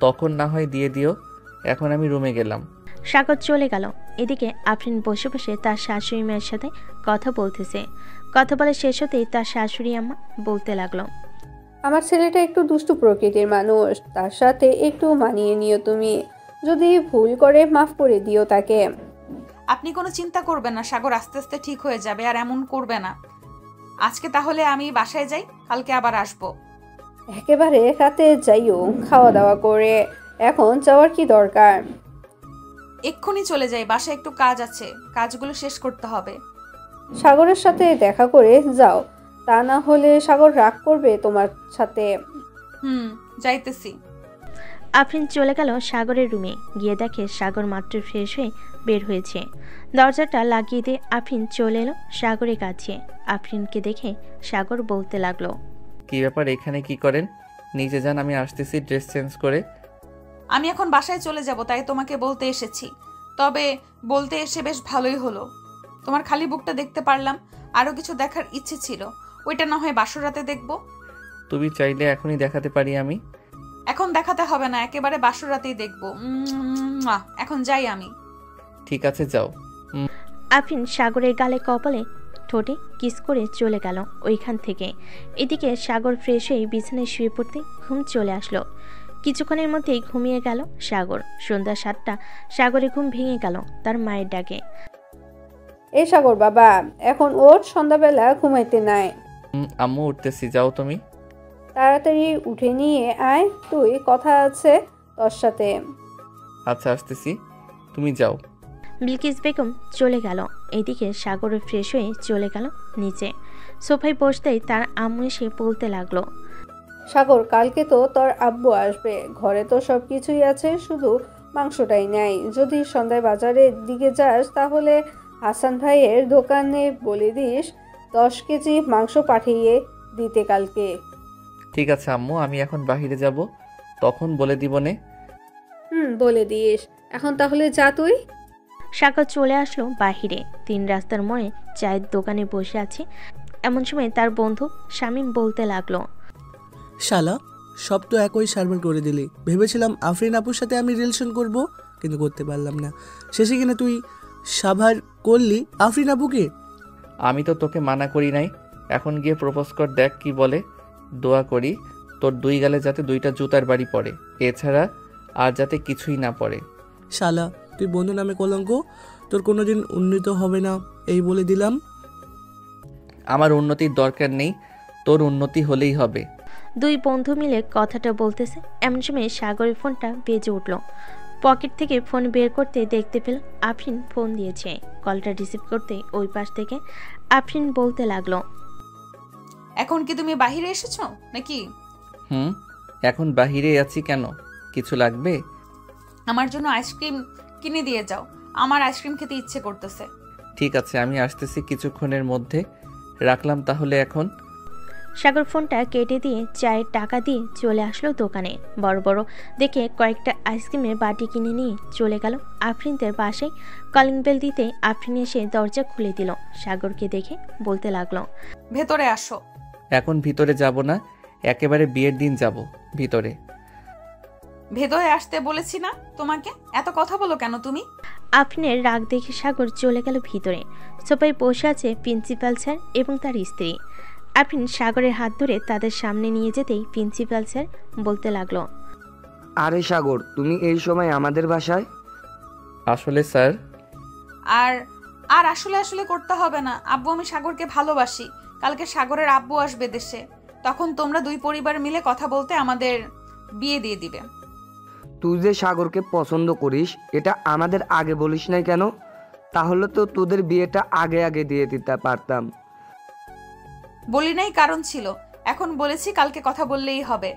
তখন না হয় দিয়ে দিও, এখন আমি রুমে গেলাম। সাগর চলে গেল। এদিকে আফরিন বসে বসে তার শাশুড়ি মায়ের সাথে কথা বলতেছে। কথা বলে শেষ হতেই তার শাশুড়ি আম্মা বলতে লাগলো, আমার ছেলেটা একটু দুষ্টু প্রকৃতির মানুষ, তার সাথে একটু মানিয়ে নিও তুমি। যদি ভুল করে মাফ করে দিও তাকে। আপনি কোনো চিন্তা করবেন না, সাগর আস্তে আস্তে ঠিক হয়ে যাবে, আর এমন করবে না। আজকে তাহলে আমি বাসায় যাই, কালকে আবার আসবো। একেবারে রাতে যাইও খাওয়া দাওয়া করে, এখন যাওয়ার কি দরকার? এক্ষুনি চলে যাই, বাসায় একটু কাজ আছে, কাজগুলো শেষ করতে হবে। সাগরের সাথে দেখা করে যাও, তা না হলে সাগর রাগ করবে তোমার সাথে। যাইতেছি। আফরিন চলে গেল সাগরের রুমে। গিয়ে দেখে সাগর মাত্র ফ্রেশ হয়ে বের হয়েছে। দরজাটা লাগিয়ে দিয়ে আফরিন চলে এলো সাগরের কাছে। আফরিনকে দেখে সাগর বলতে লাগলো, কি ব্যাপার, এখানে কি করেন? নিচে যান, আমি আসতেছি ড্রেস চেঞ্জ করে। আমি এখন বাসায় চলে যাব, তাই তোমাকে বলতে এসেছি। তবে বলতে এসে বেশ ভালোই হলো, তোমার খালি বুকটা দেখতে পারলাম। আরো কিছু দেখার ইচ্ছে ছিল, ওইটা না হয় বাসর রাতে দেখবো। তুমি চাইলে এখনই দেখাতে পারি আমি। এখন দেখাতে হবে না, একেবারে বাসর রাতেই দেখবো। এখন যাই আমি। ঠিক আছে, যাও। আফরিন সাগরের গালে কপালে ঠোঁটে কিস করে চলে গেল ওইখান থেকে। এদিকে সাগর ফ্রেশ হয়ে বিছানায় শুয়ে পড়তে ঘুম চলে আসলো। কিছুক্ষণের মধ্যেই ঘুমিয়ে গেল সাগর। সন্ধ্যা 7টা সাগরে ঘুম ভেঙে গেল তার মায়ের ডাকে। এই সাগর বাবা, এখন ওর সন্ধ্যাবেলা ঘুমাইতে নাই। আম্মু উঠতেছি, যাও তুমি। তাড়াতাড়ি উঠে নিয়ে আয়, তুই কথা আছে তোর সাথে। আচ্ছা, আসতেছি, তুমি যাও। বিলকিস বেগম চলে গেল। এদিকে সাগরে ফ্রেশ হয়ে চলে গেল নিচে। সোফায় বসতেই তার আম্মু এসে বলতে লাগলো, সাগর কালকে তো তোর আব্বু আসবে, ঘরে তো সব কিছুই আছে, শুধু মাংসটাই নাই। যদি সন্ধ্যায় বাজারের দিকে যাস তাহলে হাসান ভাইয়ের দোকানে বলে দিস 10 কেজি মাংস পাঠিয়ে দিতে কালকে। ঠিক আছে আম্মু, আমি এখন বাহিরে যাব, তখন বলে দিব নে। বলে দিস। এখন তাহলে যা তুই। সাগর চলে আসলো বাহিরে। 3 রাস্তার মোড়ে চায়ের দোকানে বসে আছে। এমন সময় তার বন্ধু শামীম বলতে লাগলো, শালা, সব তো একই সার্ভার করে দিলি। ভেবেছিলাম আফরিন আপুর সাথে আমি রিলেশন করব, কিন্তু করতে পারলাম না। শেষে কিনা তুই সাভার করলি আফরিন আপুকে। আমি তো তোকে মানা করি নাই, এখন গিয়ে প্রপোজ কর, দেখ কি বলে। দোয়া করি তোর 2 গালে যাতে 2টা জুতার বাড়ি পড়ে, এছাড়া আর যাতে কিছুই না পড়ে। শালা, তুই বন্ধু নামে কলঙ্ক, তোর কোনোদিন উন্নীত হবে না, এই বলে দিলাম। আমার উন্নতির দরকার নেই, তোর উন্নতি হলেই হবে। 2 বন্ধু মিলে কথাটা বলতেছে। এমন সময় সাগরের ফোনটা বেজে উঠল। পকেট থেকে ফোন বের করতে দেখতে পেল আফরিন ফোন দিয়েছে। কলটা রিসিভ করতে ওই পাশ থেকে আফরিন বলতে লাগলো, এখন কি তুমি বাহিরে এসেছো নাকি? এখন বাহিরে আছি। কেন, কিছু লাগবে? আমার জন্য আইসক্রিম কিনে দিয়ে যাও, আমার আইসক্রিম খেতে ইচ্ছে করতেছে। ঠিক আছে, আমি আসতেছি কিছুক্ষণের মধ্যে। রাখলাম তাহলে এখন। সাগর ফোনটা কেটে দিয়ে চায়ের টাকা দিয়ে চলে আসলো দোকানে। বড় বড় দেখে কয়েকটা আইসক্রিমের বাটি কিনে নিয়ে চলে গেল আফরিনদের বাসায়। কলিং বেল দিতে আফরিন এসে দরজা খুলে দিল। সাগরকে দেখে বলতে লাগলো, ভেতরে আসো। এখন ভিতরে যাব না, একেবারে বিয়ের দিন যাব ভিতরে। ভেতরে আসতে বলেছি না তোমাকে, এত কথা বলো কেন তুমি? আফরিনের রাগ দেখে সাগর চলে গেল ভিতরে। সোফায় বসে আছে প্রিন্সিপাল স্যার এবং তার স্ত্রী। আফরিন সাগরের হাত ধরে তাদের সামনে নিয়ে যেতেই প্রিন্সিপাল স্যার বলতে লাগলো, আরে সাগর, তুমি এই সময় আমাদের বাসায়? আসলে স্যার। আর আসলে আসলে করতে হবে না আব্বু, আমি সাগরকে ভালোবাসি। কালকে সাগরের আব্বু আসবে দেশে, তখন তোমরা 2 পরিবার মিলে কথা বলতে আমাদের বিয়ে দিয়ে দিবে। তুই যে সাগরকে পছন্দ করিস এটা আমাদের আগে বলিস নাই কেন? তাহলে তো তোদের বিয়েটা আগে আগে দিয়ে দিতে পারতাম। বলি নাই, কারণ ছিল। এখন বলেছি, কালকে কথা বললেই হবে।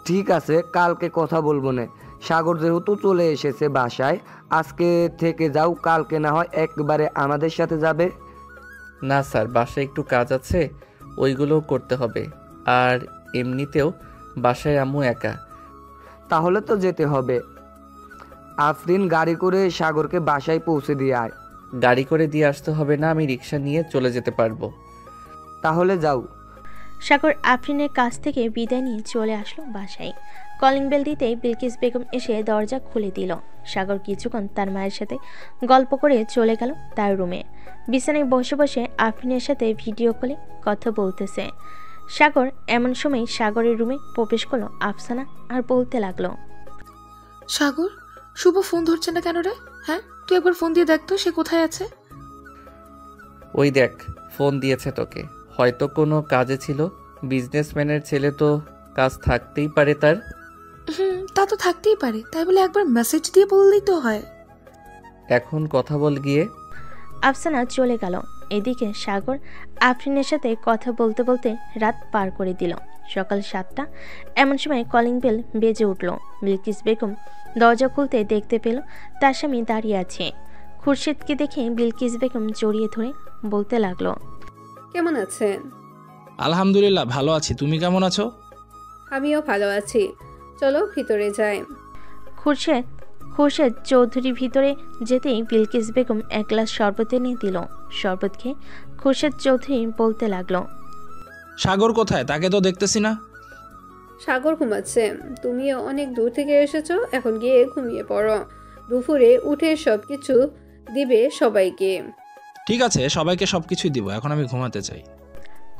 ঠিক আছে, কালকে কথা বলবো না। সাগর যেহেতু চলে এসেছে বাসায়, আজকে থেকে যাও, কালকে না হয় একবারে আমাদের সাথে যাবে। না স্যার, বাসায় একটু কাজ আছে, ওইগুলোও করতে হবে। আর এমনিতেও বাসায় আম্মু একা। তাহলে তো যেতে হবে। আফরিন, গাড়ি করে সাগরকে বাসায় পৌঁছে দিয়ে আয়। গাড়ি করে দিয়ে আসতে হবে না, আমি রিক্সা নিয়ে চলে যেতে পারবো। তাহলে যাও। সাগর আফরিনের কাছ থেকে বিদায় নিয়ে চলে আসলো বাসায়। কলিং বেল দিতেই বিলকিস বেগম এসে দরজা খুলে দিল। সাগর কিছুক্ষণ তার মায়ের সাথে গল্প করে চলে গেল তার রুমে। বিছানায় বসে বসে আফরিনের সাথে ভিডিও কলে কথা বলতেছে সাগর। এমন সময় সাগরের রুমে প্রবেশ করলো আফসানা আর বলতে লাগলো, সাগর, শুভ ফোন ধরছে না কেন রে? হ্যাঁ, তুই একবার ফোন দিয়ে দেখ তো সে কোথায় আছে। ওই দেখ, ফোন দিয়েছে তোকে, হয়তো কোনো কাজে ছিল। বিজনেসম্যানের ছেলে তো কাজ থাকতেই পারে তার। তা তো থাকতেই পারে, তাই বলে একবার মেসেজ দিয়ে বললেই তো হয়। এখন কথা বল গিয়ে। আফসানা চলে গেল। এদিকে সাগর আফরিনের সাথে কথা বলতে বলতে রাত পার করে দিল। সকাল 7টা। এমন সময় কলিং বেল বেজে উঠল। বিলকিস বেগম দরজা খুলতে দেখতে পেল তার স্বামী দাঁড়িয়ে আছে। খুরশিদকে দেখে বিলকিস বেগম জড়িয়ে ধরে বলতে লাগলো, কেমন আছেন? আলহামদুলিল্লাহ ভালো আছি, তুমি কেমন আছো? আমিও ভালো আছি, চলো ভিতরে যাই। খুরশেদ চৌধুরী ভিতরে যেতেই বিলকিস বেগম এক গ্লাস শরবত এনে দিল। শরবত খেয়ে খুরশেদ চৌধুরী বলতে লাগলো, সাগর কোথায়? তাকে তো দেখতেছি না। সাগর ঘুমাচ্ছে, তুমিও অনেক দূর থেকে এসেছো, এখন গিয়ে ঘুমিয়ে পড়ো। দুপুরে উঠে সবকিছু দিবে সবাইকে। ঠিক আছে, সবাইকে সবকিছুই দিব, এখন আমি ঘুমাতে চাই।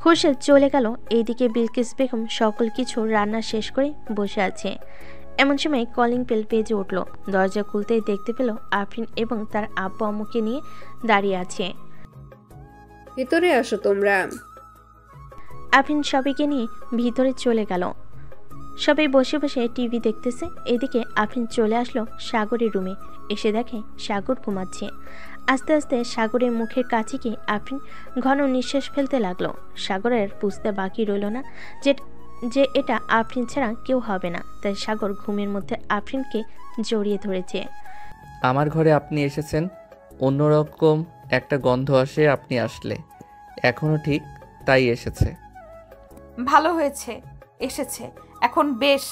খুরশেদ চলে গেল। এইদিকে বিলকিস বেগম সকল কিছু রান্না শেষ করে বসে আছে। এমন সময় কলিং বেল বেজে উঠল। দরজা খুলতেই দেখতে পেল আফরিন এবং তার আব্বু আম্মুকে নিয়ে দাঁড়িয়ে আছে। ভিতরে আসো তোমরা। আফরিন সবাইকে নিয়ে ভিতরে চলে গেল। সবাই বসে বসে টিভি দেখতেছে। এদিকে আফরিন চলে আসলো সাগরের রুমে। এসে দেখে সাগর ঘুমাচ্ছে। আস্তে আস্তে সাগরের মুখের কাছে গিয়ে আফরিন ঘন নিঃশ্বাস ফেলতে লাগলো। সাগরের বুঝতে বাকি রইল না যে এটা আফরিন ছাড়া কেউ হবে না। তাই সাগর ঘুমের মধ্যে আফরিনকে জড়িয়ে ধরেছে। আমার ঘরে আপনি এসেছেন, অন্যরকম একটা গন্ধ আসে আপনি আসলে। এখনো ঠিক তাই এসেছে। ভালো হয়েছে এসেছে, এখন বেশ।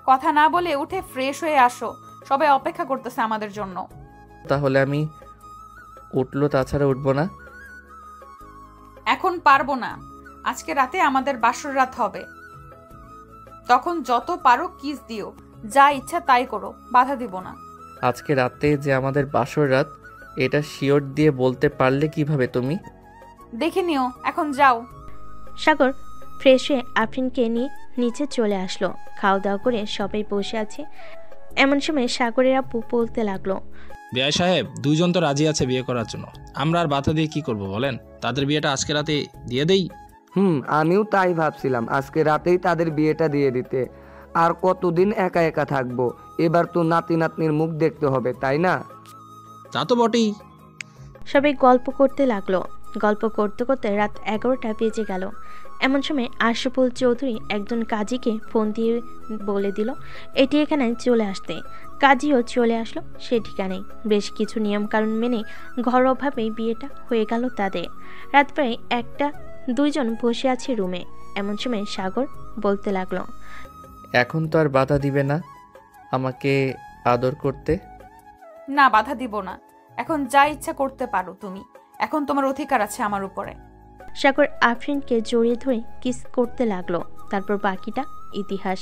কথা না বলে উঠে ফ্রেশ হয়ে আসো, সবাই অপেক্ষা করতেছে আমাদের জন্য। তাহলে আমি উঠলো, তাছাড়া উঠবো না। এখন পারবো না, আজকে রাতে আমাদের বাসর রাত হবে। তখন যত পারো কিস দিও, যা ইচ্ছা তাই করো, বাধা দিব না। আজকে রাতে যে আমাদের বাসর রাত, এটা শিওর দিয়ে বলতে পারলে কিভাবে তুমি? দেখে নিও, এখন যাও। সাগর ফ্রেশ হয়ে আফরিনকে নিয়ে নিচে চলে আসলো। খাওয়া দাওয়া করে সবাই বসে আছে। এমন সময় সাগরের আব্বু বলতে লাগলো, বিআই সাহেব, দুইজন তো রাজি আছে বিয়ে করার জন্য, আমরা আর বাধা দিয়ে কি করব বলেন? তাদের বিয়েটা আজকে রাতে দিয়ে দেই। আমিও তাই ভাবছিলাম, আজকে রাতেই তাদের বিয়েটা দিয়ে দিতে। আর কতদিন একা একা থাকবো? এবার তো নাতি নাতনির মুখ দেখতে হবে, তাই না? তা তো বটেই। সবাই গল্প করতে লাগলো। গল্প করতে করতে রাত 11টা বেজে গেল। এমন সময় আশরাফুল চৌধুরী একজন কাজীকে ফোন দিয়ে বলে দিল এটি এখানে চলে আসতে। কাজীও চলে আসলো সে ঠিকানায়। বেশ কিছু নিয়মকানুন মেনে ঘরোয়াভাবেই বিয়েটা হয়ে গেল তাদের। রাত প্রায় 1টা, দুইজন বসে আছে রুমে। এমন সময় সাগর বলতে লাগলো, এখন তো আর বাধা দিবে না আমাকে আদর করতে? না, বাধা দিব না। এখন যা ইচ্ছা করতে পারো তুমি, এখন তোমার অধিকার আছে আমার উপরে। সাগর আফরিনকে জড়িয়ে ধরে কিস করতে লাগলো। তারপর বাকিটা ইতিহাস।